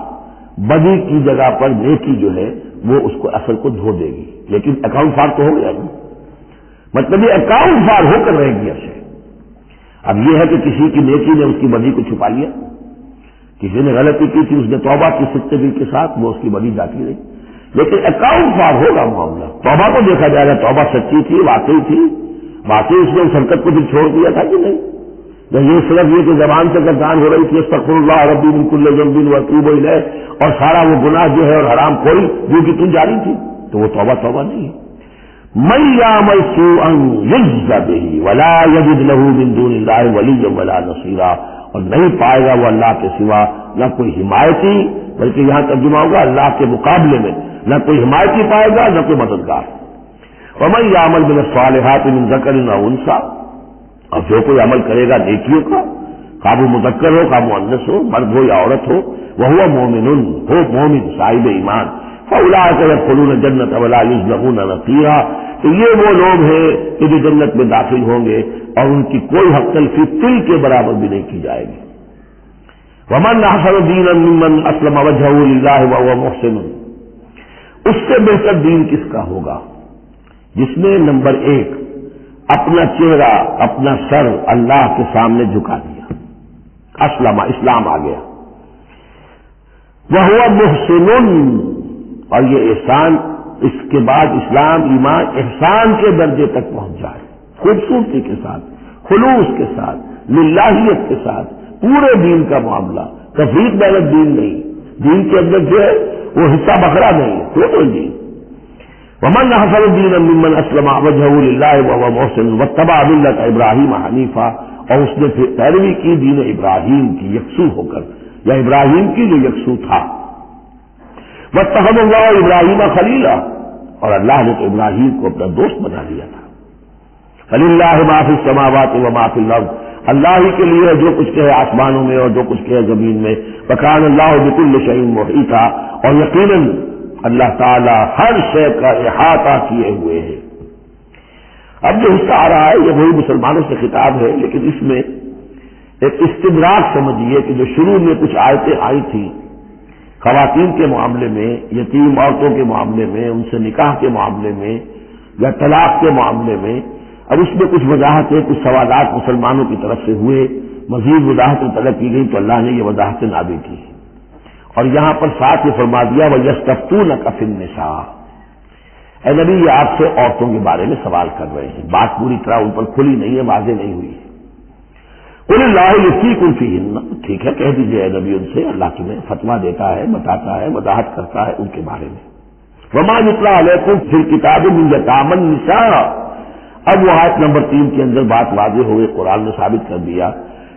بدی کی جگہ پر نیکی جو ہے وہ اس کو اثر کو دھو دے گی، لیکن اکاؤنٹ فار تو ہو گیا نا، مطلب یہ اکاؤنٹ فار ہو کر رہے گی اسے۔ اب یہ ہے کہ کسی کی نیکی نے اس کی بدی کو چھپا لیا، کسی نے غلطی کی تھی، اس نے توبہ کی صدق دل کے ساتھ، وہ اس کی بدی جاتی رہی، لیکن اکاؤنٹ صاف ہوگا معاملہ. توبہ کو دیکھا جائے گا توبہ سچی تھی، واقعی تھی، واقعی اس نے اس حرکت کو پھر چھوڑ دیا تھا کہ نہیں. یہ صرف یہ کہ زبان سے گردان ہو رہی تھی استغفر اللہ ربی من کل ذنب واتوب الیہ، اور سارا وہ گناہ جو ہے اور حرام خوری جو کہ تم جاری تھی، تو وہ توبہ نہیں ہے. من یعمل سوءا یجز بہ ولا یجد له من دون اللہ ولیا ولا نصیرا، اور نہیں پائے گا وہ اللہ کے سوا نہ کوئی حمایتی، بلکہ یہاں ترجمہ ہوگا اللہ کے مقابلے میں نہ کوئی حمایتی پائے گا نہ کوئی مددگار. ومن یعمل من الصالحات من ذکر او انثی، اور جو کوئی عمل کرے گا نیکیوں کا، خواہ وہ مذکر ہو خواہ مؤنث ہو، مرد ہو یا عورت ہو، وہو مومن ہو مومن صاحب ایمان، فاولئک یدخلون الجنۃ ولا یظلمون نقیرا، تو یہ وہ لوگ ہیں کہ جو جنت میں داخل ہوں گے اور ان کی کوئی حق تلفی تل کے برابر بھی نہیں کی جائے گی. ومن احسن دینا ممن اسلم وجهه للہ وهو محسن، اس سے بہتر دین کس کا ہوگا جس نے نمبر 1 اپنا چہرہ اپنا سر اللہ کے سامنے جھکا دیا، اسلم اسلام آ گیا، وهو محسن، اور یہ احسان اس کے بعد اسلام ایمان احسان کے درجے تک پہنچ جائے، خوبصورتی کے ساتھ، خلوص کے ساتھ، للہیت کے ساتھ، پورے دین کا معاملہ، تفریق بین الدین نہیں، دین کے اندر جو ہے وہ حصہ بکھرا نہیں ہے، ٹوٹل دین. ومن احسن دینا ممن اسلم وجهه للہ وهو محسن واتبع ملت ابراہیم حنیفا، اور اس نے پھر پیروی کی دین ابراہیم کی یکسو ہو کر، یا ابراہیم کی جو یکسو تھا. واتخذ اللہ ابراہیم خلیلا، اور اللہ نے تو ابراہیم کو اپنا دوست بنا لیا تھا. فللہ ما فی السماوات وما فی الارض، اللہ ہی کے لیے جو کچھ ہے آسمانوں میں اور جو کچھ ہے زمین میں. وکان اللہ بکل شیء محیطا، اور یقیناً اللہ تعالی ہر شے کا احاطہ کیے ہوئے ہے. اب جو حصہ آ رہا ہے یہ وہی مسلمانوں سے خطاب ہے، لیکن اس میں ایک استدراک سمجھیے کہ جو شروع میں کچھ آیتیں آئی تھیں خواتین کے معاملے میں، یتیم عورتوں کے معاملے میں، ان سے نکاح کے معاملے میں یا طلاق کے معاملے میں، اب اس میں کچھ وضاحتیں کچھ سوالات مسلمانوں کی طرف سے ہوئے، مزید وضاحتیں طلب کی گئی تو اللہ نے یہ وضاحتیں نازل کی. اور یہاں پر ساتھ یہ فرما دیا وَيَسْتَفْتُونَكَ فِي النِّسَاءِ، اے نبی یہ آپ سے عورتوں کے بارے میں سوال کر رہے ہیں. بات پوری طرح ان پر کھلی نہیں ہے، واضح نہیں ہوئی ہے. قُلِ اللَّهُ يُفْتِيكُمْ فِيهِنَّ، ٹھیک ہے کہہ دیجیے اے نبی ان سے، اللہ تمہیں فتویٰ دیتا ہے، بتاتا ہے، وضاحت کرتا ہے ان کے بارے میں. وَمَا يُتْلَىٰ عَلَيْكُمْ فِي الْكِتَابِ مِن يَتَامَى النِّسَاءِ، اب وہ آیت نمبر 3 کے اندر بات واضح ہوئی، قرآن نے ثابت کر دیا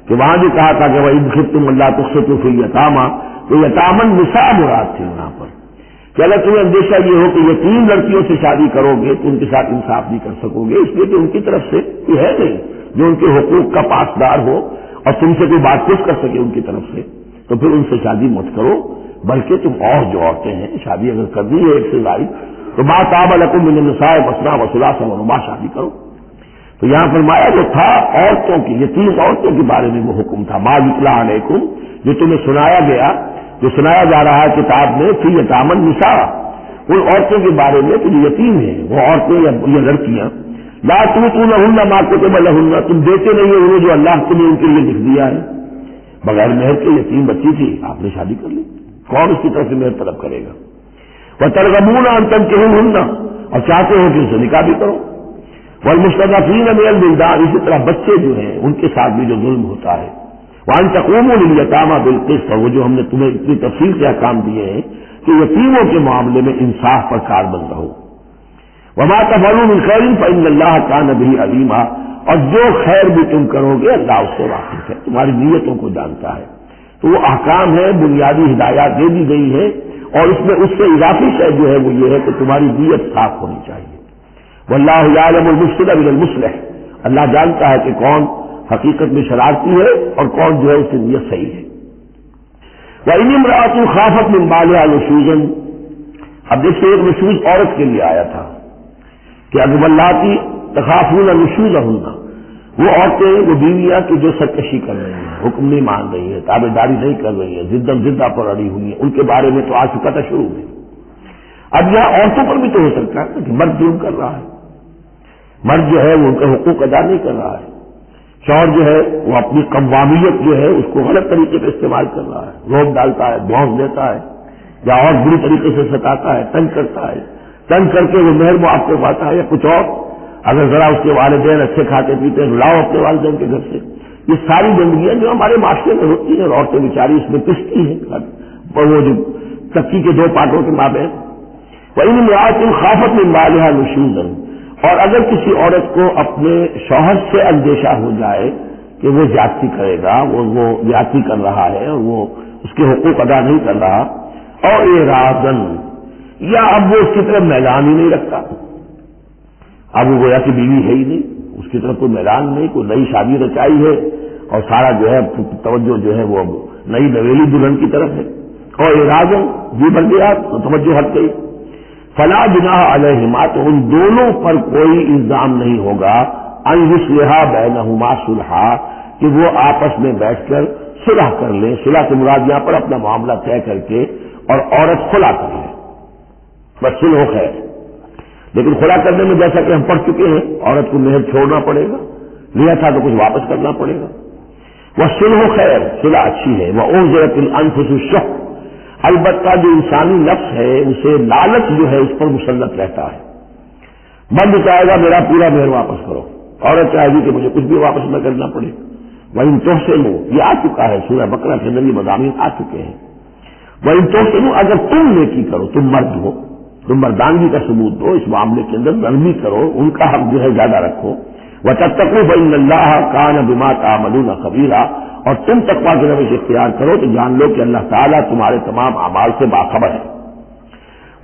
کہ وہاں جو کہا تھا کہ وَإِنْ خِفْتُمْ أَلَّا تُقْسِطُوا فِي الْيَتَامَى، تو یتامى النساء مراد تھی یہاں پر، کہ اگر تمہیں اندیشہ یہ ہو کہ یتیم لڑکیوں سے شادی کرو گے تو ان کے ساتھ انصاف نہیں کر سکو گے، اس لیے کہ ان کی طرف سے کوئی ہے نہیں جو ان کے حقوق کا پاسدار ہو اور تم سے کوئی بات پوچھ کر سکے ان کی طرف سے، تو پھر ان سے شادی مت کرو، بلکہ تم اور جو عورتیں ہیں شادی اگر کرنی ہے ایک سے زائد تو ما طاب لکم من النساء مثنی وثلاث ورباع، شادی کرو. تو یہاں فرمایا جو تھا عورتوں کی، یتیم عورتوں کے بارے میں وہ حکم تھا، ما یتلی علیکم، جو تمہیں سنایا گیا، جو سنایا جا رہا ہے کتاب میں، فی یتامى النساء، ان عورتوں کے بارے میں کہ جو یتیم ہیں، وہ عورتیں یا لڑکیاں، لا تؤتونہن ما کتب لہن، تم دیتے نہیں ہو انہیں جو اللہ نے ان کے لیے لکھ دیا ہے. بغیر مہر کے یتیم بچی تھی، آپ نے شادی کر لی، کون اس کی طرف سے مہر طلب کرے گا. وترغبون ان تنکحوہن، اور چاہتے ہو کہ اسے نکاح بھی کرو. والمستضعفین من الولدان، اسی طرح بچے جو ہیں ان کے ساتھ بھی جو ظلم ہوتا ہے. وان تقوموا للیتامى بالقسط، وہ جو ہم نے تمہیں اتنی تفصیل سے احکام دیے ہیں کہ یتیموں کے معاملے میں انصاف پر کاربند رہو. وما تفعلوا من خیر فإن اللہ کان بہ علیما، اور جو خیر بھی تم کرو گے اللہ اس سے واقف ہے، تمہاری نیتوں کو جانتا ہے. تو وہ احکام ہے، بنیادی ہدایات دے دی گئی ہے، اور اس میں اس سے اضافی شے جو ہے وہ یہ ہے کہ تمہاری نیت صاف ہونی چاہیے. واللہ یعلم المفسد من المصلح، اللہ جانتا ہے کہ کون حقیقت میں شرارتی ہے اور کون جو ہے اس کی نیت صحیح ہے. وَإِنِ امْرَأَةٌ خَافَتْ مِنْ بَعْلِهَا نُشُوزًا، اب دیکھیے ایک نشوز عورت کے لیے آیا تھا کہ اگر واللاتی تخافون نشوزہن، وہ عورتیں وہ بیویاں کہ جو سرکشی کر رہی ہیں، حکم نہیں مان رہی ہیں، تابع داری نہیں کر رہی ہیں، زدہ پر اڑی ہوئی ہیں، ان کے بارے میں تو آ چکا تھا شروع میں. اب یہاں عورتوں پر بھی تو ہو سکتا ہے کہ مرد ظلم کر رہا ہے، مرد جو ہے وہ ان کے حقوق ادا نہیں کر رہا ہے، شوہر جو ہے وہ اپنی قوامیت جو ہے اس کو غلط طریقے سے استعمال کر رہا ہے، روب ڈالتا ہے، بھونس دیتا ہے، یا اور بری طریقے سے ستاتا ہے، تنگ کرتا ہے، تنگ کر کے وہ مہر معاف کرواتا ہے یا کچھ اور، اگر ذرا اس کے والدین اچھے کھاتے پیتے ہیں لاؤ اپنے والدین کے گھر سے، یہ ساری گندگیاں جو ہمارے معاشرے میں ہوتی ہیں، عورتیں بیچاری اس میں پستی ہیں، وہ جو چکی کے دو پارٹوں کے مابین، وَإِنِ امْرَأَةٌ خَافَتْ مِنْ بَعْلِهَا نُشُوزًا، اور اگر کسی عورت کو اپنے شوہر سے اندیشہ ہو جائے کہ وہ زیادتی کرے گا، وہ زیادتی کر رہا ہے اور وہ اس کے حقوق ادا نہیں کر رہا، اور اعراضاً، یا اب وہ اس کی طرف میلان ہی نہیں رکھتا، اب وہ گویا کہ بیوی ہے ہی نہیں، اس کی طرف کوئی میلان نہیں، کوئی نئی شادی رچائی ہے اور سارا جو ہے توجہ جو ہے وہ نئی نویلی دلہن کی طرف ہے، اور اعراضاً جی بن گیا تو توجہ ہٹ گئی، فلا جناح علیہما، تو ان دونوں پر کوئی الزام نہیں ہوگا، ان یصلحا بینہما صلحا، کہ وہ آپس میں بیٹھ کر صلح کر لیں، صلح سے مراد یہاں پر اپنا معاملہ طے کر کے اور عورت خلا کر لے، بس صلح و خیر۔ لیکن خلا کرنے میں جیسا کہ ہم پڑھ چکے ہیں عورت کو مہر چھوڑنا پڑے گا، لیا تھا تو کچھ واپس کرنا پڑے گا، وہ صلح و خیر، صلح اچھی ہے، وَأُحْضِرَتِ الْأَنفُسُ الشُّحَّ، البتہ جو انسانی نفس ہے اسے لالچ جو ہے اس پر مسلط رہتا ہے، مرد چاہے گا میرا پورا مہر واپس کرو، عورت چاہے گی کہ مجھے کچھ بھی واپس نہ کرنا پڑے، وَإِن تُحْسِنُوا، یہ آ چکا ہے سورہ بقرہ کے اندر یہ مضامین آ چکے ہیں، وَإِن تُحْسِنُوا، اگر تم نیکی کرو، تم مرد ہو، تم مردانگی کا ثبوت دو، اس معاملے کے اندر نرمی کرو، ان کا حق جو ہے زیادہ رکھو، وَتَتَّقُوا فَإِنَّ اللَّهَ كَانَ بِمَا تَعْمَلُونَ خَبِيرًا، اور تم تقویٰ کی روش اختیار کرو تو جان لو کہ اللہ تعالیٰ تمہارے تمام اعمال سے باخبر ہے۔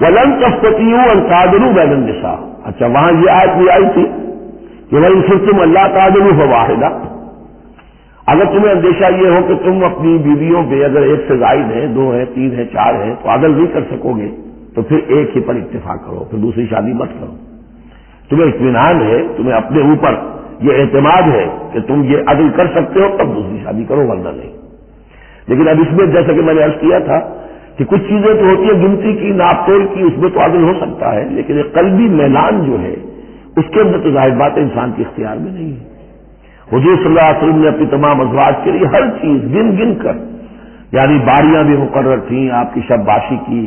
وَلَن تَسْتَطِيعُوا أَن تَعْدِلُوا بَيْنَ النِّسَاءِ، اچھا وہاں یہ آیت بھی آئی تھی کہ وَإِن خِفْتُمْ أَلَّا تَعْدِلُوا فَوَاحِدَةً، اگر تمہیں اندیشہ یہ ہو کہ تم اپنی بیویوں پہ اگر ایک سے زائد ہیں، دو ہیں، تین ہیں، چار ہیں، تو عدل نہیں کر سکو گے تو پھر ایک ہی پر اتفاق کرو، پھر دوسری شادی مت کرو، تمہیں اطمینان ہے، تمہیں اپنے اوپر یہ اعتماد ہے کہ تم یہ عدل کر سکتے ہو تب دوسری شادی کرو ورنہ نہیں۔ لیکن اب اس میں جیسا کہ میں نے عرض کیا تھا کہ کچھ چیزیں تو ہوتی ہیں گنتی کی، ناپ تول کی، اس میں تو عدل ہو سکتا ہے، لیکن ایک قلبی میلان جو ہے اس کے اندر تو ظاہر بات انسان کے اختیار میں نہیں ہے۔ حضور صلی اللہ علیہ وسلم نے اپنی تمام ازواج کے لیے ہر چیز گن گن کر، یعنی باریاں بھی مقرر تھیں آپ کی شب باشی کی،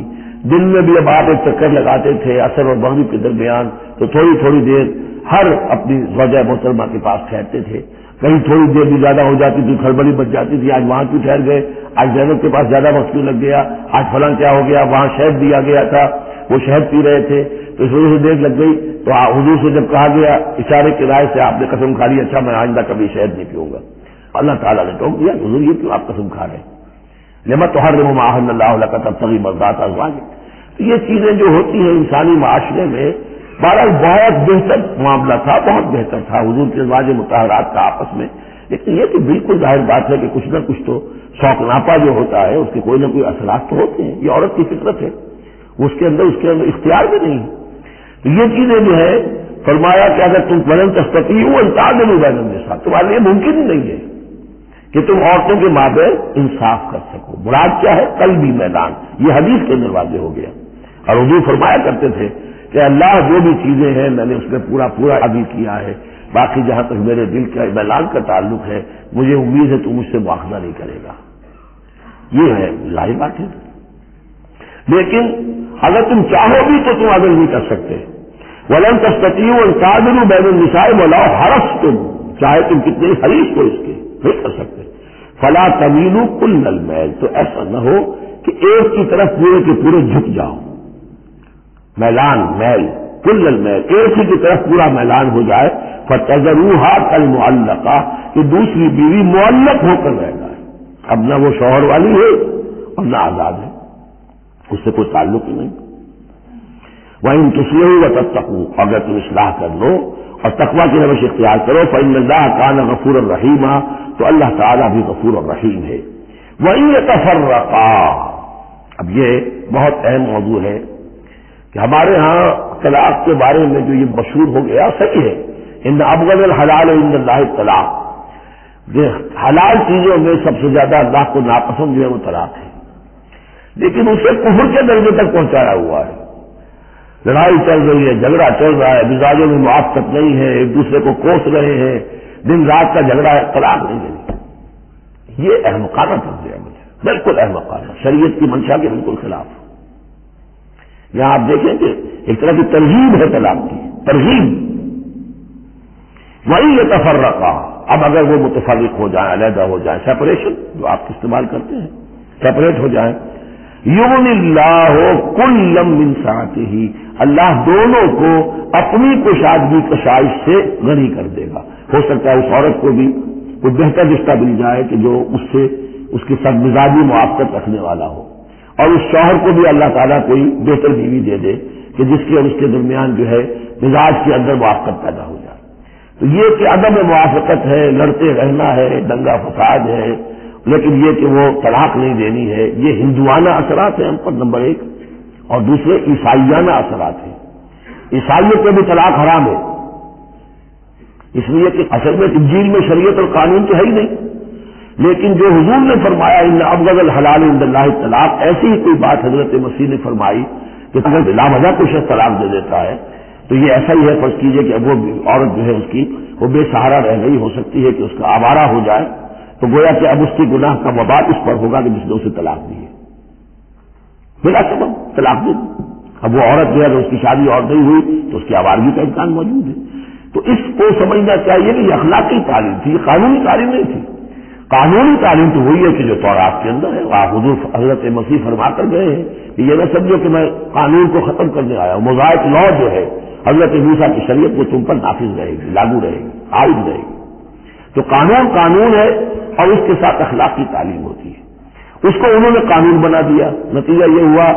دن میں بھی اب آپ ایک چکر لگاتے تھے عصر اور مغرب کے درمیان، تو تھوڑی تھوڑی دیر ہر اپنی زوجہ محترمہ کے پاس ٹھہرتے تھے، کہیں تھوڑی دیر بھی زیادہ ہو جاتی تھی کھڑبڑی بچ جاتی تھی، آج وہاں کیوں ٹھہر گئے، آج زینب کے پاس زیادہ وقت کیوں لگ گیا، آج فلاں کیا ہو گیا، وہاں شہد دیا گیا تھا وہ شہد پی رہے تھے تو اس وجہ سے دیر لگ گئی، تو حضور سے جب کہا گیا اشارے کے رائے سے آپ نے قسم کھا لی اچھا میں آئندہ کبھی شہد نہیں پیوں گا، اللہ تعالیٰ نے ٹوک دیا حضور یہ کیوں آپ قسم کھا رہے ہیں، لما تحرم ما احل اللہ لک تبتغی مرضات ازواجک۔ یہ چیزیں جو ہوتی ہیں انسانی معاشرے میں بہرحال بہت بہتر معاملہ تھا، بہت بہتر تھا حضور کے ازواج مطہرات کا آپس میں، لیکن یہ کہ بالکل ظاہر بات ہے کہ کچھ نہ کچھ تو شوق ناپا جو ہوتا ہے اس کے کوئی نہ کوئی اثرات تو ہوتے ہیں، یہ عورت کی فطرت ہے، اس کے اندر اختیار بھی نہیں ہے۔ تو یہ چیزیں جو ہے فرمایا کہ اگر تم ولن تستطیعوا ان تعدلوا بین النساء، تمہارے لیے ممکن ہی نہیں ہے کہ تم عورتوں کے مابین انصاف کر سکو، مراد کیا ہے قلبی میدان، یہ حدیث کے اندر واضح ہو گیا۔ اور حضور فرمایا کرتے تھے کہ اللہ جو بھی چیزیں ہیں میں نے اس میں پورا پورا عدل کیا ہے، باقی جہاں تک میرے دل کا میلان کا تعلق ہے مجھے امید ہے تو مجھ سے مواخذہ نہیں کرے گا، یہ ہے ظاہر بات ہے۔ لیکن اگر تم چاہو بھی تو تم عدل نہیں کر سکتے، ولن تستطیعوا ان تعدلوا بین النساء ولو حرصتم، چاہے تم کتنے حریص ہو اس کے نہیں کر سکتے، فلا تمیلوا کل المیل، تو ایسا نہ ہو کہ ایک کی طرف پورے کے پورے جھک جاؤ، میلان میل کل المیل، ایک ہی کی طرف پورا میلان ہو جائے، فتذروها کالمعلقہ، کہ دوسری بیوی معلق ہو کر رہ جائے، اب نہ وہ شوہر والی ہے اور نہ آزاد ہے، اس سے کوئی تعلق ہی نہیں۔ وَإِن تُصْلِحُوا وَتَتَّقُوا، اگر تم اصلاح کر لو اور تقویٰ کی روش اختیار کرو، فَإِنَّ اللَّهَ كَانَ غَفُورًا رَحِيمًا، تو اللہ تعالیٰ بھی غفور الرحیم ہے۔ وَإِن يَتَفَرَّقَا، اب یہ بہت اہم موضوع ہے کہ ہمارے ہاں طلاق کے بارے میں جو یہ مشہور ہو گیا صحیح ہے، ان ابغض الحلال عند اللہ الطلاق، یہ حلال چیزوں میں سب سے زیادہ اللہ کو ناپسند جو ہے وہ طلاق ہے، لیکن اسے کفر کے درجے تک پہنچایا ہوا ہے، لڑائی چل رہی ہے، جھگڑا چل رہا ہے، مزاجوں میں موافقت نہیں ہے، ایک دوسرے کو کوس رہے ہیں، دن رات کا جھگڑا ہے، طلاق نہیں دینی، یہ احمقانہ طرز عمل ہے، بالکل احمقانہ، شریعت کی منشا کے بالکل خلاف۔ یہاں آپ دیکھیں کہ ایک طرح کی ترغیب ہے طلاق کی، ترغیب. وہی یتفرقا، اب اگر وہ متفرق ہو جائیں، علیحدہ ہو جائیں، سیپریشن جو آپ استعمال کرتے ہیں، سیپریٹ ہو جائیں، یغنی اللہ کلا من سعتہ، اللہ دونوں کو اپنی کشادگی کشائش سے غنی کر دے گا. ہو سکتا ہے اس عورت کو بھی کوئی بہتر رشتہ مل جائے کہ جو اس سے اس کے ساتھ مزاجی موافقت رکھنے والا ہو، اور اس شوہر کو بھی اللہ تعالیٰ کوئی بہتر بیوی دے دے کہ جس کے اور اس کے درمیان جو ہے مزاج کے اندر موافقت پیدا ہو جائے. تو یہ کہ عدم موافقت ہے، لڑتے رہنا ہے، دنگا فساد ہے، لیکن یہ کہ وہ طلاق نہیں دینی ہے، یہ ہندوانہ اثرات ہیں ہم پر نمبر ایک، اور دوسرے عیسائیانہ اثرات ہیں. عیسائیت میں بھی طلاق حرام ہے، اس لیے کہ اصل میں انجیل میں شریعت اور قانون تو ہے ہی نہیں، لیکن جو حضور نے فرمایا ان ابغض الحلال عند اللہ طلاق، ایسی ہی کوئی بات حضرت مسیح نے فرمائی کہ اگر بلا وجہ کوئی شخص طلاق دے دیتا ہے تو یہ ایسا ہی ہے، فرض کیجئے کہ وہ عورت جو ہے اس کی وہ بے سہارا رہ گئی، ہو سکتی ہے کہ اس کا آوارہ ہو جائے، تو گویا کہ اب اس کی گناہ کا وبال اس پر ہوگا کہ جس نے اسے طلاق دی ہے، بلا سبب طلاق دے دی. اب وہ عورت جو ہے اگر اس کی شادی اور نہیں ہوئی تو اس کی آوارگی کا امکان موجود ہے. تو اس کو سمجھنا چاہیے کہ یہ اخلاقی تعلیم تھی، یہ قانونی تعلیم نہیں تھی. قانونی تعلیم تو وہی ہے کہ جو تورات کے اندر ہے. آپ حضور حضرت مسیح فرما کر گئے ہیں کہ یہ نہ سمجھو کہ میں قانون کو ختم کرنے آیا ہوں. موزائک لا جو ہے حضرت موسیٰ کی شریعت وہ تم پر نافذ رہے گی، لاگو رہے گی، عائد رہے گی. تو قانون قانون ہے اور اس کے ساتھ اخلاقی تعلیم ہوتی ہے. اس کو انہوں نے قانون بنا دیا، نتیجہ یہ ہوا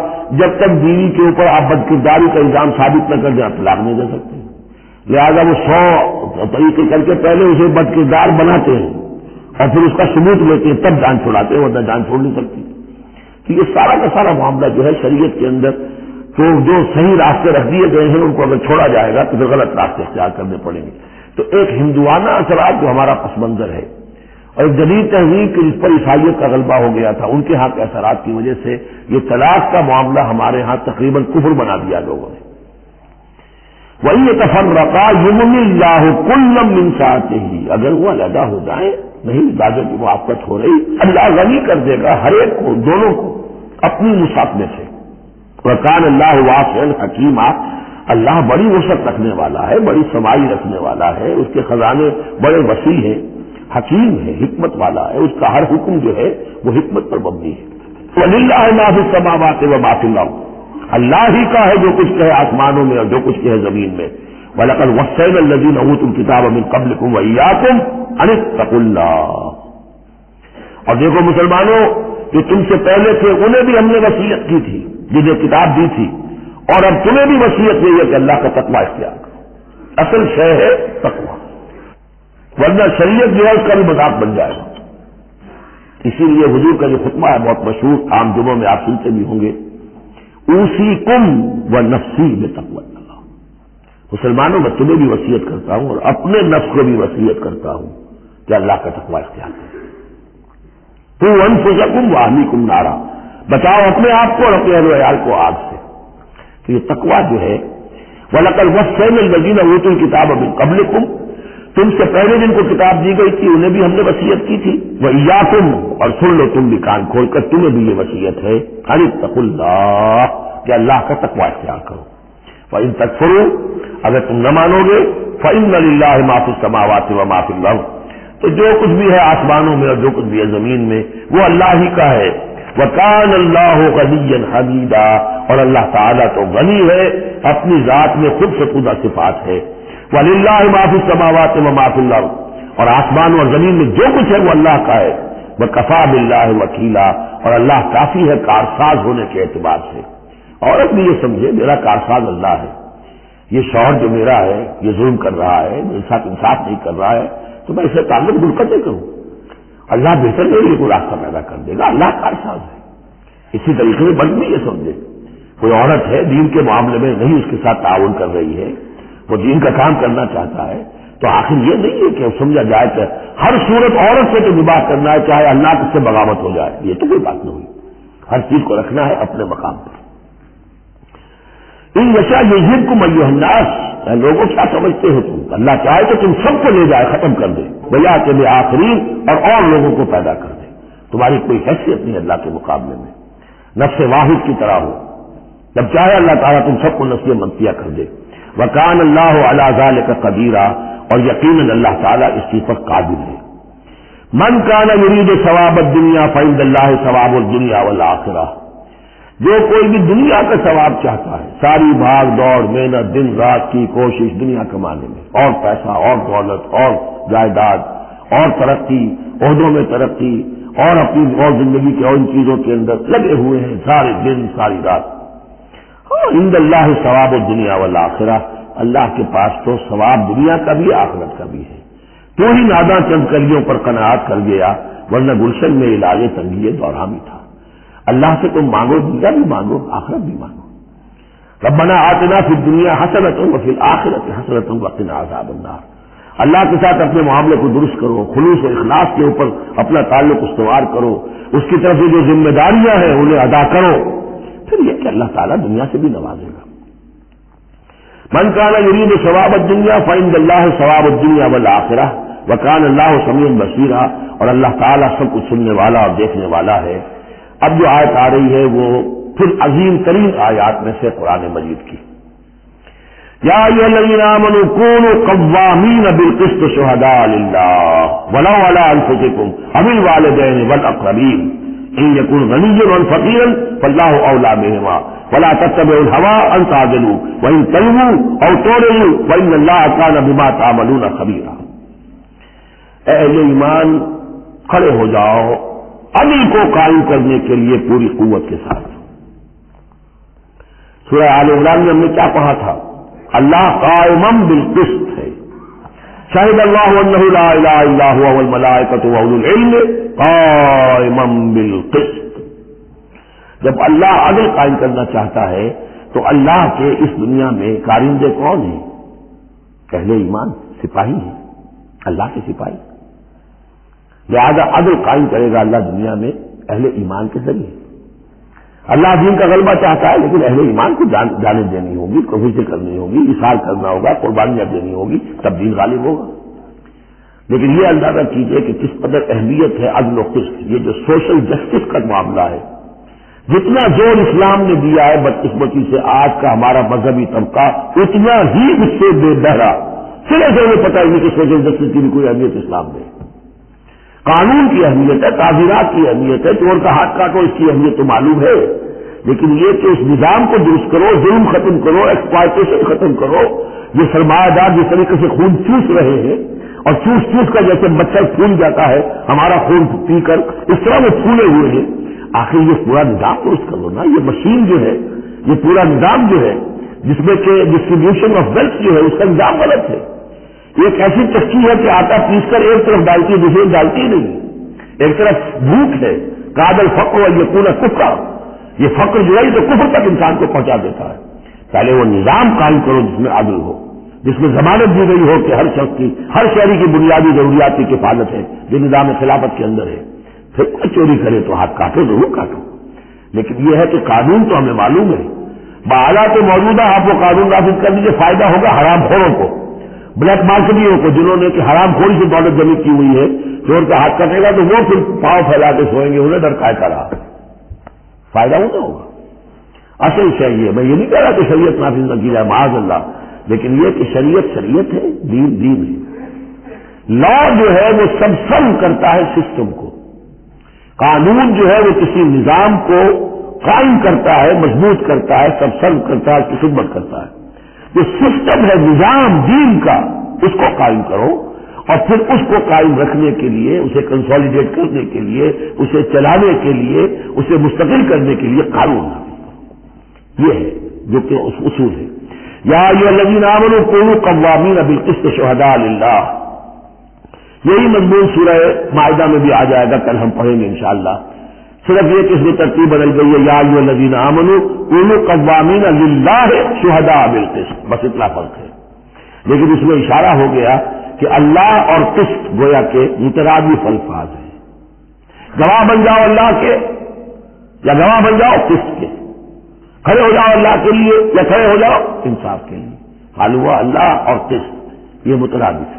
جب تک بیوی کے اوپر آپ بدکرداری کا الزام ثابت نہ کر دیں آپ طلاق نہیں دے سکتے. لہذا وہ 100 طریقے کر کے پہلے اسے بدکردار بناتے ہیں اور پھر اس کا ثبوت لیتے ہیں، تب جان چھوڑاتے ہیں، ورنہ جان چھوڑ نہیں سکتی. تو یہ سارا کا سارا معاملہ جو ہے شریعت کے اندر تو جو صحیح راستے رکھ دیے گئے ہیں ان کو اگر چھوڑا جائے گا تو پھر غلط راستے اختیار کرنے پڑیں گے. تو ایک ہندوانہ اثرات جو ہمارا پس منظر ہے اور ایک جدید تہذیب کی جس پر عیسائیت کا غلبہ ہو گیا تھا، ان کے ہاں کے اثرات کی وجہ سے یہ طلاق کا معاملہ ہمارے ہاں تقریباً کفر بنا دیا لوگوں نے. وہی یتفرقا یغنی اللہ کلا من سعتہ، اگر وہ علیحدہ ہو جائیں، نہیں زیادہ کی موافقت ہو رہی، اللہ غنی کر دے گا ہر ایک کو، دونوں کو اپنی وسعت میں سے. وکان اللہ واسعا حکیما، اللہ بڑی وسعت رکھنے والا ہے، بڑی سمائی رکھنے والا ہے، اس کے خزانے بڑے وسیع ہیں، حکیم ہے، حکمت والا ہے، اس کا ہر حکم جو ہے وہ حکمت پر مبنی ہے. وَلِلَّهِ مَا فِي السَّمَاوَاتِ وَمَا فِي الْأَرْضِ، اللہ ہی کا ہے جو کچھ ہے آسمانوں میں اور جو کچھ ہے زمین میں. وَلَقَدْ وَصَّيْنَا الَّذِينَ أُوتُوا الْكِتَابَ مِنْ قَبْلِكُمْ وَإِيَّاكُمْ أَنِ اتَّقُوا اللَّهَ. اور دیکھو مسلمانوں، جو تم سے پہلے تھے انہیں بھی ہم نے وصیت کی تھی، جنہیں کتاب دی تھی، اور اب تمہیں بھی وصیت دی ہے کہ اللہ کا تقوی اختیار کرو. اصل شے ہے تقوی، ورنہ شریعت جو ہے اس کا بھی مذاق بن جائے گا. اسی لیے حضور کا جو خطبہ ہے بہت مشہور، عام جمعوں میں آپ سنتے بھی ہوں گے، اوصیکم ونفسی بتقوی اللہ. مسلمانوں میں تمہیں بھی وصیت کرتا ہوں اور اپنے نفس کو بھی وصیت کرتا ہوں کہ اللہ کا تقوی اختیار کرو. تو انفسکم واہلیکم نارا، بچاؤ اپنے آپ کو اور اپنے اہل و عیال کو آگ سے. تو یہ تقوی جو ہے، وَلَقَدْ وَصَّيْنَا الَّذِينَ أُوتُوا الْكِتَابَ مِنْ قَبْلِكُمْ، تم سے پہلے جن کو کتاب دی گئی تھی انہیں بھی ہم نے وصیت کی تھی. وَإِيَّاكُمْ، اور سن لو تم بھی کان کھول کر، تمہیں بھی یہ وصیت ہے أَنِ اتَّقُوا اللَّهَ، کہ اللہ کا تقوی اختیار کرو. فَإِن تَكْفُرُوا، اگر تم نہ مانو گے، فَإِنَّ لِلَّهِ مَا فِي السَّمَاوَاتِ وَمَا فِي الْأَرْضِ، تو جو کچھ بھی ہے آسمانوں میں اور جو کچھ بھی ہے زمین میں وہ اللہ ہی کا ہے. وَكَانَ اللَّهُ غَنِيًّا حَمِيدًا، اور اللہ تعالیٰ تو غنی ہے، اپنی ذات میں خود سے خودہ صفات ہے. وَلِلَّهِ مَا فِي السَّمَاوَاتِ وَمَا فِي الْأَرْضِ، اور آسمان اور زمین میں جو کچھ ہے وہ اللہ کا ہے. وَكَفَىٰ بِاللَّهِ وَكِيلًا، اور اللہ کافی ہے کارساز ہونے کے اعتبار سے. عورت بھی یہ سمجھے میرا کارساز اللہ ہے، یہ شوہر جو میرا ہے یہ ظلم کر رہا ہے، میرے ساتھ انصاف نہیں کر رہا ہے، تو میں اسے تعلق برکت نہیں کروں. اللہ بہتر میرے لیے کوئی راستہ پیدا کر دے گا، اللہ کارساز ہے. اسی طریقے سے مرد بھی یہ سمجھے کوئی عورت ہے دین کے معاملے میں نہیں اس کے ساتھ تعاون کر رہی ہے، وہ دین کا کام کرنا چاہتا ہے، تو آخر یہ نہیں ہے کہ سمجھا جائے کہ ہر صورت عورت سے تو نباہ کرنا ہے چاہے اللہ کس سے بغاوت ہو جائے، یہ تو کوئی بات نہیں ہوئی. ہر چیز کو رکھنا ہے اپنے مقام پر. ان یشاء یذہبکم ایھا الناس، لوگوں کیا سمجھتے ہو تم، اللہ چاہے تو تم سب کو لے جائے، ختم کر دے، ویأتی بآخرین، اور لوگوں کو پیدا کر دے. تمہاری کوئی حیثیت نہیں اللہ کے مقابلے میں، نفس واحد کی طرح ہو. جب چاہے اللہ تعالیٰ تم سب کو نصیب منتیا کر دے. وکان اللہ علی ذلک قدیرا، اور یقیناً اللہ تعالیٰ اس چیز پر قادر ہے. من کان یرید ثواب الدنیا فعند اللہ ثواب الدنیا والآخرہ، جو کوئی بھی دنیا کا ثواب چاہتا ہے، ساری بھاگ دوڑ محنت دن رات کی کوشش دنیا کمانے میں، اور پیسہ اور دولت اور جائیداد اور ترقی، عہدوں میں ترقی، اور اپنی اور زندگی کے اور ان چیزوں کے اندر لگے ہوئے ہیں سارے دن ساری رات. عند اللہ ثواب الدنیا والآخرہ، اللہ کے پاس تو ثواب دنیا کا بھی آخرت کا بھی ہے. تو ہی ناداں چند کلیوں پر قناعت کر گیا، ورنہ گلشن میں علاج تنگی دورہ بھی تھا. اللہ سے تم مانگو، دنیا بھی مانگو آخرت بھی مانگو. ربنا آتنا فی الدنیا حسنۃ وفی الآخرۃ حسنۃ وقنا عذاب النار. اللہ کے ساتھ اپنے معاملے کو درست کرو، خلوص و اخلاص کے اوپر اپنا تعلق استوار کرو، اس کی طرف سے جو ذمہ داریاں ہیں انہیں ادا کرو، پھر یہ کہ اللہ تعالیٰ دنیا سے بھی نوازے گا. من کان یرید ثواب الدنیا فعند اللہ ثواب الدنیا والآخرہ وکان اللہ سمیع بصیرا، اور اللہ تعالیٰ سب کچھ سننے والا اور دیکھنے والا ہے. اب جو آیت آ رہی ہے وہ پھر عظیم ترین آیات میں سے قرآن مجید کی. یا ایھا الذین آمنوا کونوا قوامین بالقسط شہداء للہ ولو علی انفسکم او الوالدین والاقربین ان یکن غنیا و فقیرا فاللہ اولی بہما ولا تتبعوا الهوى ان تعدلوا وان تلووا او تعرضوا فان اللہ کان بما تعملون خبیرا. اے اہل ایمان، کھڑے ہو جاؤ عدل کو قائم کرنے کے لیے پوری قوت کے ساتھ. سورہ آل عمران میں ہم نے کیا پڑھا تھا؟ اللہ قائم بالقسط ہے. شہد اللہ انہ لا الہ الا هو والملائکۃ واولو العلم قائما بالقسط. جب اللہ عدل قائم کرنا چاہتا ہے تو اللہ کے اس دنیا میں کارندے کون ہیں؟ اہل ایمان، سپاہی ہیں، اللہ کے سپاہی. لہذا عدل قائم کرے گا اللہ دنیا میں اہل ایمان کے ذریعے. اللہ دین کا غلبہ چاہتا ہے لیکن اہل ایمان کو جانب دینی ہوگی، کوششیں کرنی ہوگی، اصرار کرنا ہوگا، قربانیاں دینی ہوگی، تب دین غالب ہوگا. لیکن یہ اندازہ کیجئے کہ کس قدر اہمیت ہے عدل و قسط. یہ جو سوشل جسٹس کا معاملہ ہے، جتنا زور اسلام نے دیا ہے بدقسمتی سے آج کا ہمارا مذہبی طبقہ اتنا ہی اس سے بے بہرا، صرف انہیں پتہ ہی نہیں کہ سوشل جسٹس کی بھی کوئی اہمیت اسلام میں. قانون کی اہمیت ہے، تعزیرات کی اہمیت ہے، چور کا ہاتھ کاٹو اس کی اہمیت تو معلوم ہے، لیکن یہ کہ اس نظام کو درست کرو، ظلم ختم کرو، ایکسپلائٹیشن ختم کرو. یہ سرمایہ دار جس طریقے سے خون چوس رہے ہیں اور چوس چوس کر جیسے مچھر پھول جاتا ہے ہمارا خون پی کر، اس طرح وہ پھولے ہوئے ہیں. آخر یہ پورا نظام درست کرو نا. یہ مشین جو ہے، یہ پورا نظام جو ہے جس میں کہ ڈسٹریبیوشن آف ویلتھ جو ہے اس کا نظام غلط ہے. ایک ایسی چکی ہے کہ آٹا پیس کر ایک طرف ڈالتی ہے دوسری ڈالتی نہیں. ایک طرف بھوک ہے، قاد الفقر یکون کفرا. یہ فقر جو ہے یہ تو کفر تک انسان کو پہنچا دیتا ہے. پہلے وہ نظام قائم کرو جس میں عدل ہو، جس میں ضمانت دی گئی ہو کہ ہر شخص کی، ہر شہری کی بنیادی ضروریات کی کفالت ہے، جو نظام خلافت کے اندر ہے. پھر کوئی چوری کرے تو ہاتھ کاٹو، ضرور کاٹو. لیکن یہ ہے کہ قانون تو ہمیں معلوم ہے. بحالات موجودہ آپ وہ قانون نافذ کر دیجیے، فائدہ ہوگا حرام خوروں کو، بلیک مارکیٹوں کو، جنہوں نے کہ حرام خوری سے دولت جمع کی ہوئی ہے. چور کا ہاتھ کٹے گا تو وہ پھر پاؤں پھیلا کے سوئیں گے، انہیں ڈر کا رہا. فائدہ ہوتا ہوگا. اصل چاہیے، میں یہ نہیں کہہ رہا کہ شریعت نافذ نہ کی جائے معاذ اللہ، لیکن یہ کہ شریعت شریعت ہے، دین دین ہے. لا جو ہے وہ سب کرتا ہے سسٹم کو. قانون جو ہے وہ کسی نظام کو قائم کرتا ہے، مضبوط کرتا ہے، سب کرتا ہے، اس کی خدمت کرتا ہے. جو سسٹم ہے نظام دین کا، اس کو قائم کرو، اور پھر اس کو قائم رکھنے کے لیے، اسے کنسالیڈیٹ کرنے کے لیے، اسے چلانے کے لیے، اسے مستقل کرنے کے لیے قانون نافذ کرو. یہ ہے جو کہ اصول ہے. یا ایھا الذین آمنوا کونوا قوامین بالقسط شہداء للہ. یہی مضمون سورہ مائدہ میں بھی آ جائے گا، کل ہم پڑھیں گے انشاءاللہ. صرف یہ کہ اس میں ترتیب بدل گئی ہے. یا ایھا الذین آمنوا کونوا قوامین للہ شہداء بالقسط، بس اتنا فرق ہے. لیکن اس میں اشارہ ہو گیا کہ اللہ اور قسط گویا کے مترادف الفاظ ہیں. گواہ بن جاؤ اللہ کے، یا گواہ بن جاؤ قسط کے. کھڑے ہو جاؤ اللہ کے لیے یا کھڑے ہو جاؤ انصاف کے لیے. معلوم ہوا اللہ اور قسط یہ مترادف ہے.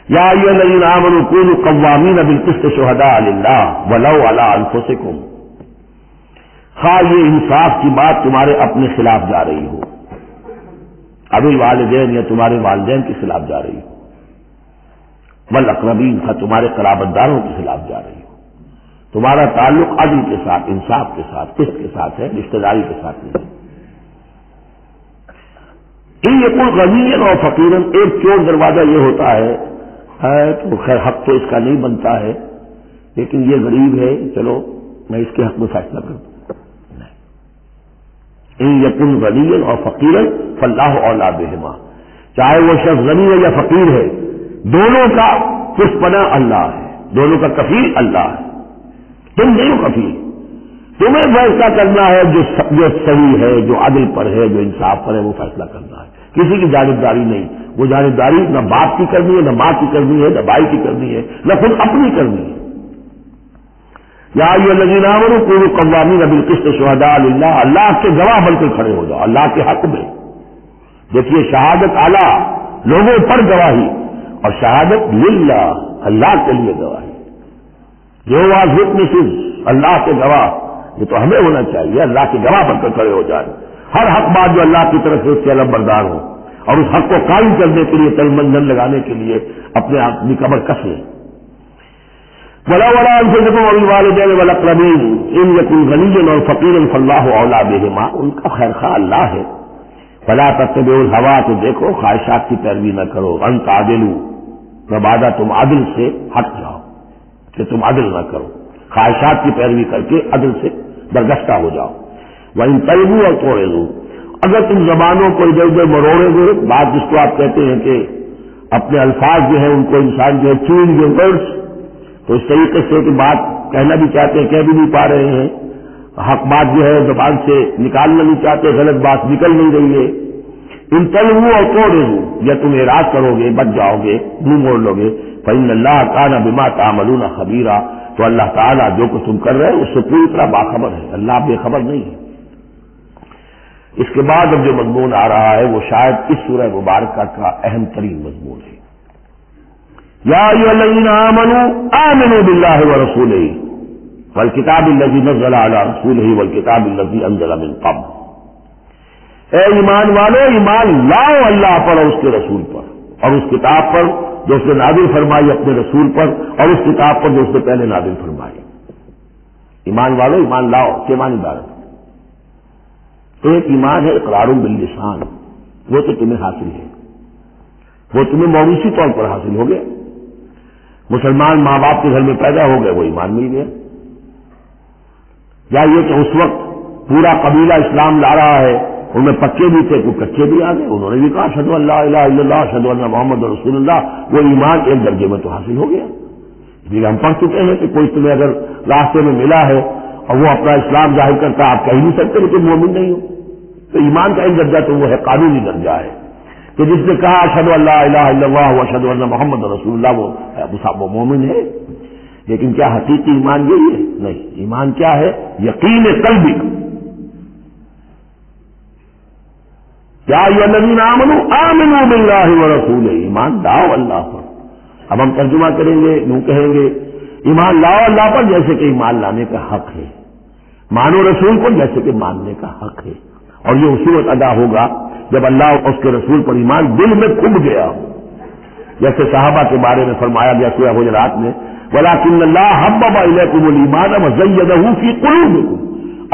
یا ایھا الذین آمنوا کونوا قوامین بالقسط شہداء للہ ولو علی انفسکم. خواہ یہ انصاف کی بات تمہارے اپنے خلاف جا رہی ہو، ابھی والدین یا تمہارے والدین کے خلاف جا رہی ہو، والاقربین کا تمہارے قرابت داروں کے خلاف جا رہی ہو، تمہارا تعلق عدل کے ساتھ، انصاف کے ساتھ، قسط کے ساتھ ہے، رشتہ داری کے ساتھ نہیں۔ ان یکن غنیًا اور فقیرًا، ایک چور دروازہ یہ ہوتا ہے تو خیر حق تو اس کا نہیں بنتا ہے، لیکن یہ غریب ہے، چلو میں اس کے حق میں فیصلہ کر دوں۔ ان یکن غنیًا اور فقیرًا فاللہ اولیٰ بہما، چاہے وہ شخص غنی ہے یا فقیر ہے، دونوں کا پشپناہ اللہ ہے، دونوں کا کفیل اللہ ہے، تم نہیں ہو کفیل، تمہیں فیصلہ کرنا ہے جو صحیح ہے، جو عدل پر ہے، جو انصاف پر ہے، وہ فیصلہ کرنا ہے، کسی کی جانبداری نہیں۔ وہ جانبداری نہ باپ کی کرنی ہے، نہ ماں کی کرنی ہے، نہ بھائی کی کرنی ہے، نہ خود اپنی کرنی ہے۔ یا ایھا الذین آمنوا کونوا قوامین بالقسط شہداء للہ، اللہ کے گواہ بن کے کھڑے ہو جاؤ اللہ کے حق میں۔ دیکھیے شہادت اعلیٰ لوگوں پر گواہی، اور شہادت للہ اللہ کے لیے گواہی، جو واز وٹنسز اللہ کے گواہ، یہ تو ہمیں ہونا چاہیے، اللہ کے گواہ بن کر کھڑے ہو جائیں، ہر حق بات جو اللہ کی طرف سے اس کے علم بردار ہو، اور اس حق کو قائم کرنے کے لیے تن من دھن لگانے کے لیے اپنے آپ کی کمر کس لیں۔ ولا انفسکم وبالوالدین والاقربین ان یکن غنیا اور فقیرا فاللہ اولیٰ بہما، ان کا خیر خواہ اللہ ہے۔ فلا تتبعوا الہویٰ، تو دیکھو خواہشات کی پیروی نہ کرو، ان تعدلوا، مبادا تم عدل سے ہٹ جاؤ کہ تم عدل نہ کرو، خواہشات کی پیروی کر کے عدل سے برگشتہ ہو جاؤ۔ وَإِن تَلْوُوا أَوْ تُعْرِضُوا، اگر تم زبانوں کو ادھر ادھر مروڑے گے، بات جس کو آپ کہتے ہیں کہ اپنے الفاظ جو ہیں ان کو انسان جو ہے چوئنگ دی ورڈز، تو اس طریقے سے کہ بات کہنا بھی چاہتے ہیں کہہ بھی نہیں پا رہے ہیں، حق بات جو ہے زبان سے نکالنا نہیں چاہتے، غلط بات نکل نہیں رہی ہے۔ ان تلووا اور توڑوا، یا تم اعراض کرو گے، بچ جاؤ گے، منہ موڑ لو گے، فإن اللہ کان بما تعملون خبیرا، تو اللہ تعالیٰ جو کچھ تم کر رہے ہیں اس سے پوری طرح باخبر ہے، اللہ بے خبر نہیں ہے۔ اس کے بعد اب جو مضمون آ رہا ہے وہ شاید اس سورہ مبارکہ کا اہم ترین مضمون ہے۔ یا ایھا الذین آمنوا آمنوا باللہ ورسولہ والکتاب الذی نزل علی رسولہ والکتاب الذی انزل من قبل، اے ایمان والو، ایمان لاؤ اللہ پر اور اس کے رسول پر، اور اس کتاب پر جو اس نے نازل فرمائی اپنے رسول پر، اور اس کتاب پر جو اس نے پہلے نازل فرمائی۔ ایمان والو، ایمان لاؤ، کیا معنی عبارت؟ ایک ایمان ہے اقرار باللسان، وہ تو تمہیں حاصل ہے، وہ تمہیں موروثی طور پر حاصل ہو گیا، مسلمان ماں باپ کے گھر میں پیدا ہو گئے، وہ ایمان مل گیا، یا یہ کہ اس وقت پورا قبیلہ اسلام لا رہا ہے، ان میں پکے بھی تھے، کوئی کچے بھی آ گئے، انہوں نے بھی کہا اشہد ان لا الہ الا اللہ اشہد ان محمد رسول اللہ، وہ ایمان ایک درجے میں تو حاصل ہو گیا۔ جی ہم پڑھ چکے ہیں کہ کوئی تمہیں اگر راستے میں ملا ہے اور وہ اپنا اسلام ظاہر کرتا، آپ کہہ نہیں سکتے کہ تم مومن نہیں ہو، تو ایمان کا ایک درجہ تو وہ ہے، قانونی درجہ ہے کہ جس نے کہا اشہد ان لا الہ الا اللہ واشہد ان محمد رسول اللہ، وہ مومن ہے۔ لیکن کیا حقیقی ایمان یہی ہے؟ نہیں، ایمان کیا ہے؟ یقین قلبی۔ یا ایھا الذین آمنوا آمنوا باللہ ورسولہ، ایمان لاؤ اللہ پر۔ اب ہم ترجمہ کریں گے، یوں کہیں گے ایمان لاؤ اللہ پر جیسے کہ ایمان لانے کا حق ہے، مانو رسول کو جیسے کہ ماننے کا حق ہے، اور یہ اسی وقت ادا ہوگا جب اللہ اور اس کے رسول پر ایمان دل میں کھب گیا، جیسے صحابہ کے بارے میں فرمایا گیا سورہ حجرات میں وَلَٰكِنَّ اللَّهَ حَبَّبَ إِلَيْكُمُ الْإِيمَانَ وَزَيَّنَهُ فِي قُلُوبِكُمْ،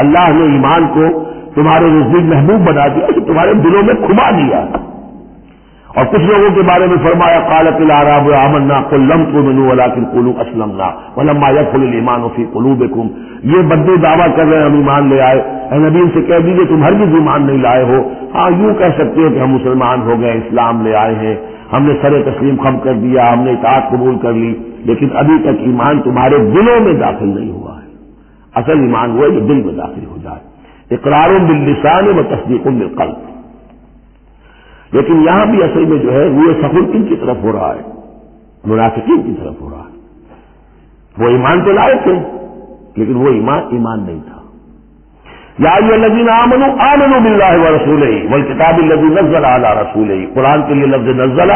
اللہ نے ایمان کو تمہارے نزدیک محبوب بنا دیا، اسے تمہارے دلوں میں کھبا دیا۔ اور کچھ لوگوں کے بارے میں فرمایا قالت الاعراب آمنا قل لم تؤمنوا ولكن قولوا اسلمنا ولما يدخل الايمان في قلوبكم، یہ بدو دعویٰ کر رہے ہیں ہم ایمان لے آئے، اے نبی ان سے کہہ دیجیے تم ہرگز ایمان نہیں لائے ہو، ہاں یوں کہہ سکتے ہو کہ ہم مسلمان ہو گئے، اسلام لے آئے ہیں، ہم نے سر تسلیم خم کر دیا، ہم نے اطاعت قبول کر لی، لیکن ابھی تک ایمان تمہارے دلوں میں داخل نہیں ہوا ہے۔ اصل ایمان وہ ہے جو دل میں داخل ہو جائے، اقرار باللسان و تصدیق بالقلب۔ لیکن یہاں بھی اصل میں جو ہے وہ سفر کن کی طرف ہو رہا ہے؟ منافقین کی طرف ہو رہا ہے۔ وہ ایمان تو لائے تھے لیکن وہ ایمان نہیں تھا۔ یا ایھا الذین آمنوا آمنوا باللہ ورسولہ والکتاب الذی نزل علی رسولہ، قرآن کے لیے لفظ نزل،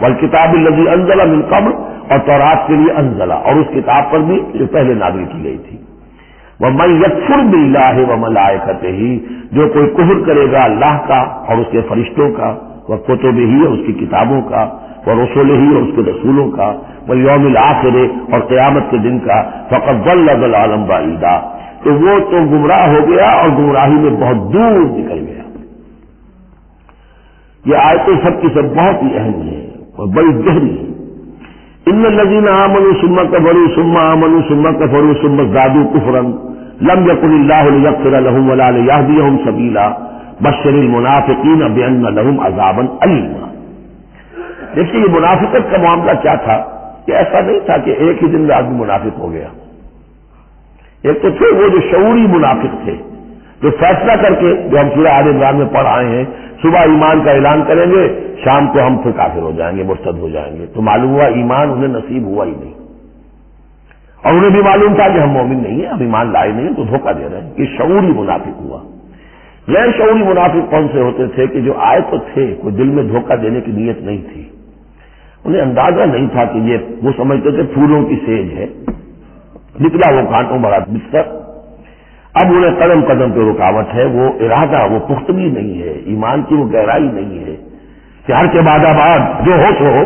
والکتاب الذی انزل من قبل، اور تورات کے لیے انزل، اور اس کتاب پر بھی جو پہلے نازل کی گئی تھی۔ وَمَن يَكْفُرْ بِاللَّهِ وَمَلَائِكَتِهِ، جو کوئی کفر کرے گا اللہ کا اور اس کے فرشتوں کا، وَكُتُبِهِ اور اس کی کتابوں کا، وَرُسُلِهِ اور اس کے رسولوں کا، وَالْيَوْمِ الْآخِرِ اور قیامت کے دن کا، فَقَدْ ضَلَّ ضَلَالًا بَعِيدًا، تو وہ تو گمراہ ہو گیا اور گمراہی میں بہت دور نکل گیا۔ یہ آیتیں سب کی سب بہت ہی اہم ہیں اور بڑی گہری ہیں۔ ان الذين آمنوا ثم كفروا ثم آمنوا ثم كفروا ثم ازدادوا كفرا لم يكن الله ليغفر لهم ولا ليهديهم سبيلا بشر المنافقين بأن لهم عذابا أليما۔ دیکھیے یہ منافقت کا معاملہ کیا تھا کہ ایسا نہیں تھا کہ ایک ہی دن میں آدمی منافق ہو گیا۔ ایک تو تھے وہ جو شعوری منافق تھے، جو فیصلہ کر کے، جو ہم سورہ آل عمران میں پڑھ آئے ہیں، صبح ایمان کا اعلان کریں گے، شام کو ہم پھر کافر ہو جائیں گے، مرتد ہو جائیں گے، تو معلوم ہوا ایمان انہیں نصیب ہوا ہی نہیں، اور انہیں بھی معلوم تھا کہ ہم مومن نہیں ہیں، ہم ایمان لائے نہیں ہیں، تو دھوکہ دے رہے ہیں۔ یہ شعوری منافق ہوا۔ غیر شعوری منافق کون سے ہوتے تھے کہ جو آئے تو تھے، کوئی دل میں دھوکہ دینے کی نیت نہیں تھی، انہیں اندازہ نہیں تھا کہ یہ، وہ سمجھتے تھے پھولوں کی سیج ہے، نکلا وہ کانٹوں بڑا بستر۔ اب انہیں قدم قدم پہ رکاوٹ ہے، وہ ارادہ، وہ پختگی نہیں ہے، ایمان کی وہ گہرائی نہیں ہے کہ ہر کے بعد آباد جو ہو سو ہو۔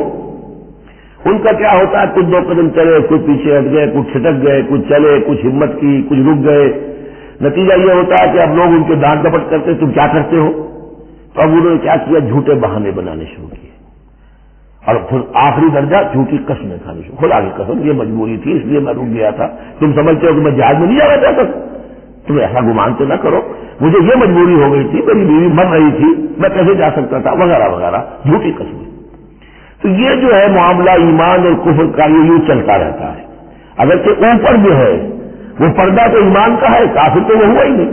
ان کا کیا ہوتا ہے، کچھ دو قدم چلے، کچھ پیچھے ہٹ گئے، کچھ چھٹک گئے، کچھ چلے، کچھ ہمت کی، کچھ رک گئے۔ نتیجہ یہ ہوتا ہے کہ اب لوگ ان کے ڈانٹ ڈپٹ کرتے، تم کیا کرتے ہو؟ تو اب انہوں نے کیا کیا، جھوٹے بہانے بنانے شروع کیے، اور پھر آخری درجہ جھوٹی قسمیں کھانی شروع۔ خدا کی قسم یہ مجبوری تھی، اس لیے میں رک گیا تھا، تم سمجھتے ہو کہ میں جہاد میں نہیں جانا چاہتا، تم ایسا گمان تو نہ کرو، مجھے یہ مجبوری ہو گئی تھی، میری بیوی مر رہی تھی، میں کیسے جا سکتا تھا، وغیرہ وغیرہ، جھوٹی قسمیں۔ تو یہ جو ہے معاملہ ایمان اور کفر کا یہ یوں چلتا رہتا ہے۔ اگرچہ اوپر جو ہے وہ پردہ تو ایمان کا ہے، کافر تو وہ ہوا ہی نہیں،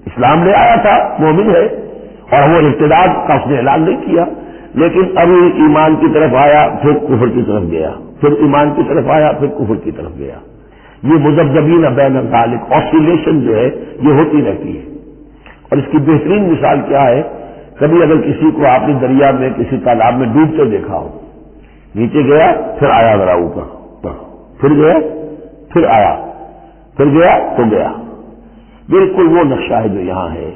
اسلام لے آیا تھا، مومن ہے، اور وہ ارتداد کا اس نے اعلان نہیں کیا، لیکن ابھی ایمان کی طرف آیا، پھر کفر کی طرف گیا، پھر ایمان کی طرف آیا، پھر کفر کی طرف گیا۔ یہ مذبذبین بین ذالک، آسیلیشن جو ہے یہ ہوتی رہتی ہے۔ اور اس کی بہترین مثال کیا ہے، کبھی اگر کسی کو آپ نے دریا میں، کسی تالاب میں ڈوبتے دیکھا ہو، نیچے گیا پھر آیا ذرا اوپر، پھر گیا پھر آیا، پھر گیا تو گیا، بالکل وہ نقشہ ہے جو یہاں ہے۔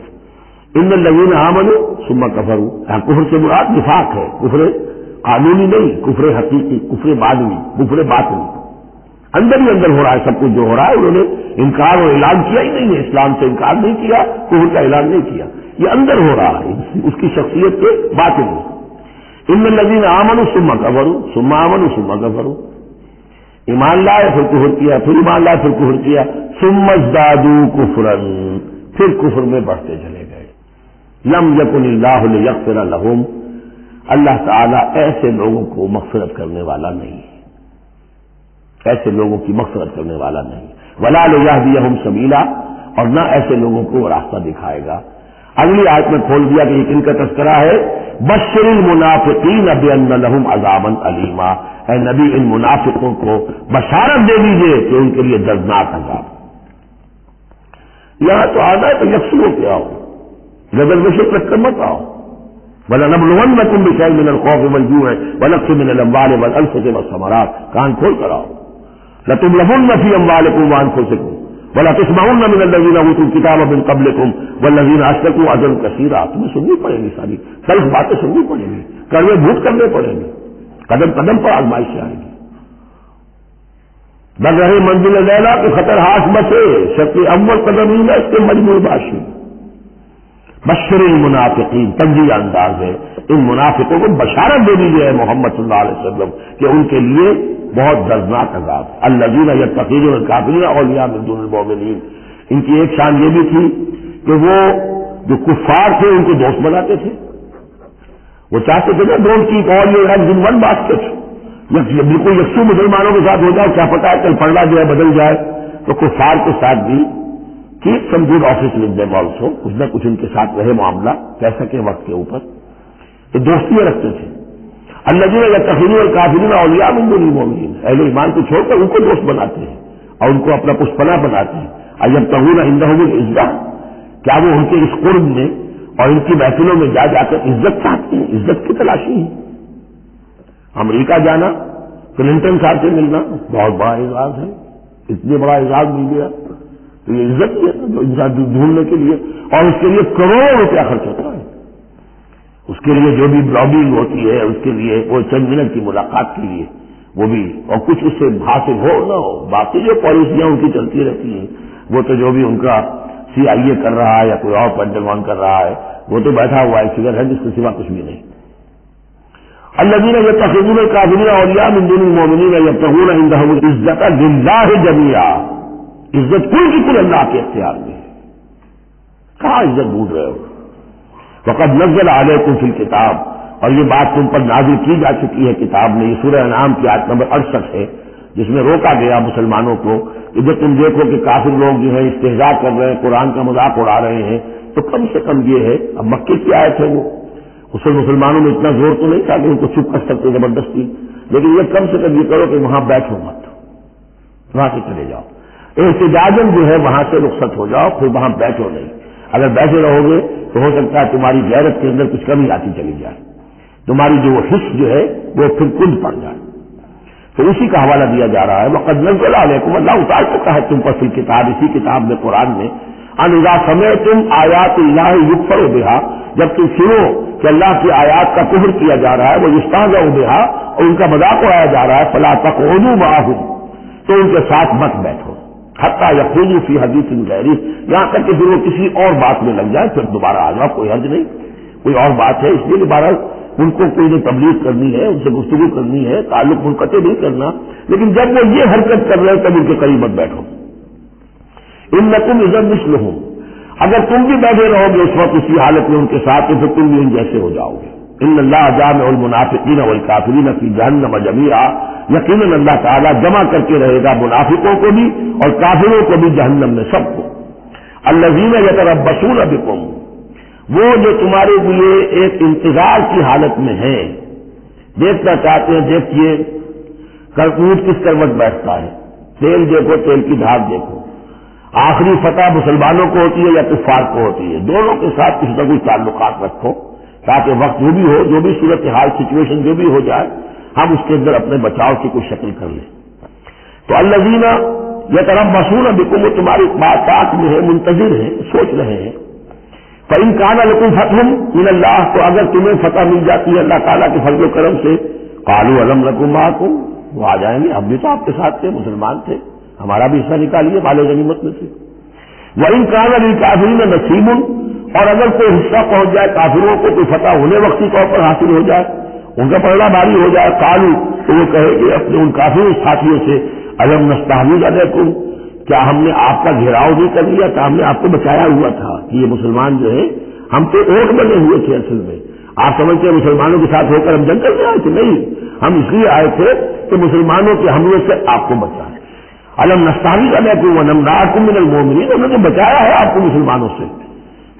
ان الذین آمنوا ثم کفروا، یہاں کفر سے مراد نفاق ہے، کفر قانونی نہیں، کفر حقیقی، کفر معنوی، کفر باطنی، اندر ہی اندر ہو رہا ہے سب کچھ جو ہو رہا ہے۔ انہوں نے انکار اور اعلان کیا ہی نہیں ہے، اسلام سے انکار نہیں کیا، کفر کا اعلان نہیں کیا، یہ اندر ہو رہا ہے اس کی شخصیت کے باطن میں۔ ان الذین آمنوا ثم کفروا ثم آمنوا ثم کفروا، ایمان لائے پھر کفر کیا، پھر ایمان لائے پھر کفر کیا، ثم ازدادوا کفرا، پھر کفر میں بڑھتے چلے گئے۔ لم یکن اللہ لیغفر لہم، اللہ تعالیٰ ایسے لوگوں کو مغفرت کرنے والا نہیں ہے، ایسے لوگوں کی مغفرت کرنے والا نہیں، ولا لیہدیہم سبیلا، اور نہ ایسے لوگوں کو وہ راستہ دکھائے گا۔ اگلی آیت میں کھول دیا کہ یہ کن کا تذکرہ ہے، بشر المنافقین بان لہم عذابا الیما، اے نبی ان منافقوں کو بشارت دے دیجئے کہ ان کے لیے دردناک عذاب۔ یہاں تو آنا ہے تو یکسو ہو کے آؤ، غزل میں شرک رکھ کر مت آؤ۔ وَلَنَبْلُوَنَّكُمْ بِشَيْءٍ مِّنَ الْخَوْفِ وَالْجُوعِ وَنَقْصٍ مِّنَ الْأَمْوَالِ وَالْأَنفُسِ وَالثَّمَرَاتِ، کان کھول کر آؤ۔ لَتُبْلَوُنَّ فِي أَمْوَالِكُمْ وَأَنفُسِكُمْ وَلَتُسْمَعُنَّ مِنَ الَّذِينَ أُوتُوا الْكِتَابَ مِن قَبْلِكُمْ وَالَّذِينَ أَشْرَكُوا أَذًى كَثِيرًا، تمہیں سننی پڑے گی، ساری تلخ باتیں سننی پڑیں گی، کڑوے جھوٹ کرنے پڑیں گے، قدم قدم پر آزمائش آئے گی۔ بل رہے منزل لیلا کہ خطر ہاتھ بسے، شکل اول قدم ہی ہے اس کے مجموع باشی۔ بشر المنافقین، تنزیہ انداز ہے، ان منافقوں کو بشارت دے دیجیے محمد صلی اللہ علیہ وسلم کہ ان کے لیے بہت دردناک عذاب۔ الذین یتخذون الکافرین اولیاء من دون المؤمنین، ان کی ایک شان یہ بھی تھی کہ وہ جو کفار تھے ان کو دوست بناتے تھے، وہ چاہتے تھے نا don't keep all your eggs in one basket, بالکل یکسو مسلمانوں کے ساتھ ہو جاؤ، کیا پتا ہے کل پڑھنا جو ہے بدل جائے، تو کفار کے ساتھ بھی keep some good office with them also, کچھ نہ کچھ ان کے ساتھ رہے معاملہ کہہ سکے وقت کے اوپر، تو دوستیاں رکھتے تھے۔ الذین یتخذون الکافرین اولیاء من دون المؤمنین، اہل ایمان کو چھوڑ کر ان کو دوست بناتے ہیں اور ان کو اپنا پشپنا بناتے ہیں۔ ایبتغون عندہم العزہ، کیا وہ ان کے اس قرب میں اور ان کی محفلوں میں جا جا کر عزت چاہتے ہیں، عزت کی تلاشی ہے۔ امریکہ جانا، کلنٹن صاحب سے ملنا بہت بڑا اعزاز ہے، اتنے بڑا اعزاز مل گیا تو یہ عزت ہی ہے نا جو انسان ڈھونڈنے کے لیے، اور اس کے لیے کروڑوں روپیہ خرچ ہوتا ہے، اس کے لیے جو بھی لابنگ ہوتی ہے، اس کے لیے وہ چند منٹ کی ملاقات کے لیے وہ بھی، اور کچھ اس سے حاصل ہو نہ ہو، باقی جو پالیسیاں ان کی چلتی رہتی ہیں وہ تو جو بھی ان کا CIA کر رہا ہے یا کوئی اور پینٹاگون کر رہا ہے وہ تو بیٹھا ہوا ہے فگر ہے جس کے سوا کچھ بھی نہیں۔ الذین یتخذون الکافرین اولیاء من دون المؤمنین یبتغون عندهم العزۃ للہ جمیعا، عزت کل کی کل اللہ کے اختیار میں ہے، کہاں عزت ڈھونڈ رہے ہو؟ وقد نزل علیکم فی الکتاب، اور یہ بات تم پر نازل کی جا چکی ہے کتاب میں، یہ سورہ انعام کی آیت نمبر 68 ہے، جس میں روکا گیا مسلمانوں کو کہ جب تم دیکھو کہ کافر لوگ جو ہے استہزاء کر رہے ہیں، قرآن کا مذاق اڑا رہے ہیں، تو کم سے کم یہ ہے، اب مکے کی آیت ہے وہ، اس میں مسلمانوں میں اتنا زور تو نہیں تھا کہ ان کو چپ کر سکتے زبردستی، لیکن یہ کم سے کم یہ کرو کہ وہاں بیٹھو مت، وہاں سے چلے جاؤ، احتجاجاً جو ہے وہاں سے رخصت ہو جاؤ، پھر وہاں بیٹھو نہیں، اگر بیٹھے رہو گے تو ہو سکتا ہے تمہاری غیرت کے اندر کچھ کمی آتی چلی جائے، تمہاری جو وہ حس جو ہے وہ پھر کند پڑ جائے۔ تو اسی کا حوالہ دیا جا رہا ہے، وقد نزل علیکم، اللہ اتار چکا ہے تم پر فی الکتاب، اسی کتاب میں قرآن میں، ان اذا سمعتم آیات اللہ یکفر بہا، جب تم سنو کہ اللہ کی آیات کا کفر کیا جا رہا ہے، وہ یستہزأ بہا، اور ان کا مذاق اڑایا جا رہا ہے، فلا تقعدوا معهم، تو ان کے ساتھ مت بیٹھو، حتی یخوضوا فی حدیث غیرہ، یہاں تک کہ پھر وہ کسی اور بات میں لگ جائے، پھر دوبارہ آ جاؤ، کوئی حرج نہیں، کوئی اور بات ہے، اس لیے دوبارہ ان کو کوئی تبلیغ کرنی ہے، ان سے گفتگو کرنی ہے، تعلق منقطع نہیں کرنا، لیکن جب وہ یہ حرکت کر رہے ہیں تب ان کے قریب مت بیٹھو۔ انکم اذا مثلہم، اگر تم بھی بیٹھے رہو گے اس وقت اسی حالت میں ان کے ساتھ، تو پھر تم بھی ان جیسے ہو جاؤ گے۔ ان اللہ جامع المنافقین والکافرین فی جہنم جمیعا، یقیناً اللہ تعالیٰ جمع کر کے رہے گا منافقوں کو بھی اور کافروں کو بھی جہنم میں، سب کو۔ الذین یتربصون بکم، وہ جو تمہارے لیے ایک انتظار کی حالت میں ہیں، دیکھنا چاہتے ہیں، دیکھیے اونٹ کس کروٹ بیٹھتا ہے، تیل دیکھو، تیل کی دھار دیکھو، آخری فتح مسلمانوں کو ہوتی ہے یا کفار کو ہوتی ہے، دونوں کے ساتھ کسی نہ کوئی تعلقات رکھو تاکہ وقت جو بھی ہو، جو بھی صورتحال سچویشن جو بھی ہو جائے، ہم اس کے اندر اپنے بچاؤ کی کوئی شکل کر لیں۔ تو الذین یتربصون بکم، وہ تمہاری بات میں ہے، منتظر ہیں، سوچ رہے ہیں۔ فَإِن كَانَ لَكُمْ فَتْحٌ مِّنَ اللَّهِ، تو اگر تمہیں فتح مل جاتی ہے اللہ تعالیٰ کے فضل و کرم سے، قَالُوا أَلَمْ نَكُن مَّعَكُمْ، وہ آ جائیں گے، ہم بھی تو آپ کے ساتھ تھے، مسلمان تھے، ہمارا بھی حصہ نکالیے مال غنیمت میں سے۔ وَإِن كَانَ لِلْكَافِرِينَ نَصِيبٌ، اور اگر کوئی حصہ پہنچ جائے کافروں کو، کوئی فتح ہونے وقتی طور پر حاصل ہو جائے، ان کا پلڑا بھاری ہو جائے، قالوا، تو وہ کہے گے اپنے ان کافر ساتھیوں سے، أَلَمْ نَسْتَحْوِذْ عَلَيْكُمْ، کیا ہم نے آپ کا گھیراؤ نہیں کر لیا تھا، ہم نے آپ کو بچایا ہوا تھا کہ یہ مسلمان جو ہے، ہم تو اوٹ بنے ہوئے تھے اصل میں، آپ سمجھتے ہیں مسلمانوں کے ساتھ ہو کر ہم جنگ کرنے آئے تھے، نہیں، ہم اس لیے آئے تھے کہ مسلمانوں کے حملوں سے آپ کو بچائیں۔ أَلَمْ نَسْتَحْوِذْ عَلَيْكُمْ وَنَمْنَعْكُمْ مِنَ الْمُؤْمِنِينَ، انہوں نے بچایا ہے آپ کو مسلمانوں سے۔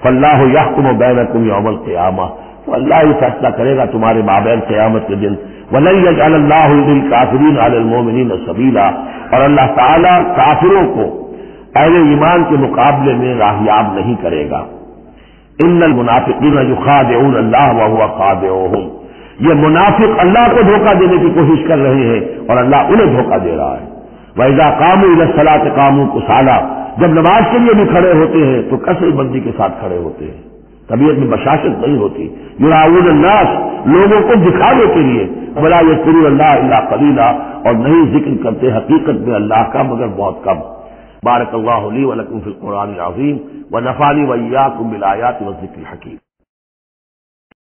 فَاللَّهُ يَحْكُمُ بَيْنَكُمْ يَوْمَ الْقِيَامَةِ، تو اللہ ہی فیصلہ کرے گا تمہارے مابین قیامت کے دن۔ وَلَن يَجْعَلَ اللَّهُ لِلْكَافِرِينَ عَلَى الْمُؤْمِنِينَ سَبِيلًا، اور اللہ تعالیٰ کافروں کو اہل ایمان کے مقابلے میں راہیاب نہیں کرے گا۔ ان المنافقین یخادعون اللہ وهو خادعهم، یہ منافق اللہ کو دھوکہ دینے کی کوشش کر رہے ہیں اور اللہ انہیں دھوکہ دے رہا ہے۔ وَإِذَا قَامُوا إِلَى الصَّلَاةِ قَامُوا كُسَالَىٰ، جب نماز کے لیے بھی کھڑے ہوتے ہیں تو کثرت بندی کے ساتھ کھڑے ہوتے ہیں، طبیعت میں بشاشت نہیں ہوتی۔ یراؤون الناس، لوگوں کو دکھانے کے لیے، وَلَا يَذْكُرُونَ اللَّهَ إِلَّا قَلِيلًا، اور نہیں ذکر کرتے حقیقت میں اللہ کا مگر بہت کم۔ بارک اللہ لی ولکم فی القرآن العظیم ونفعنی وإیاکم بالآیات والذکر الحکیم۔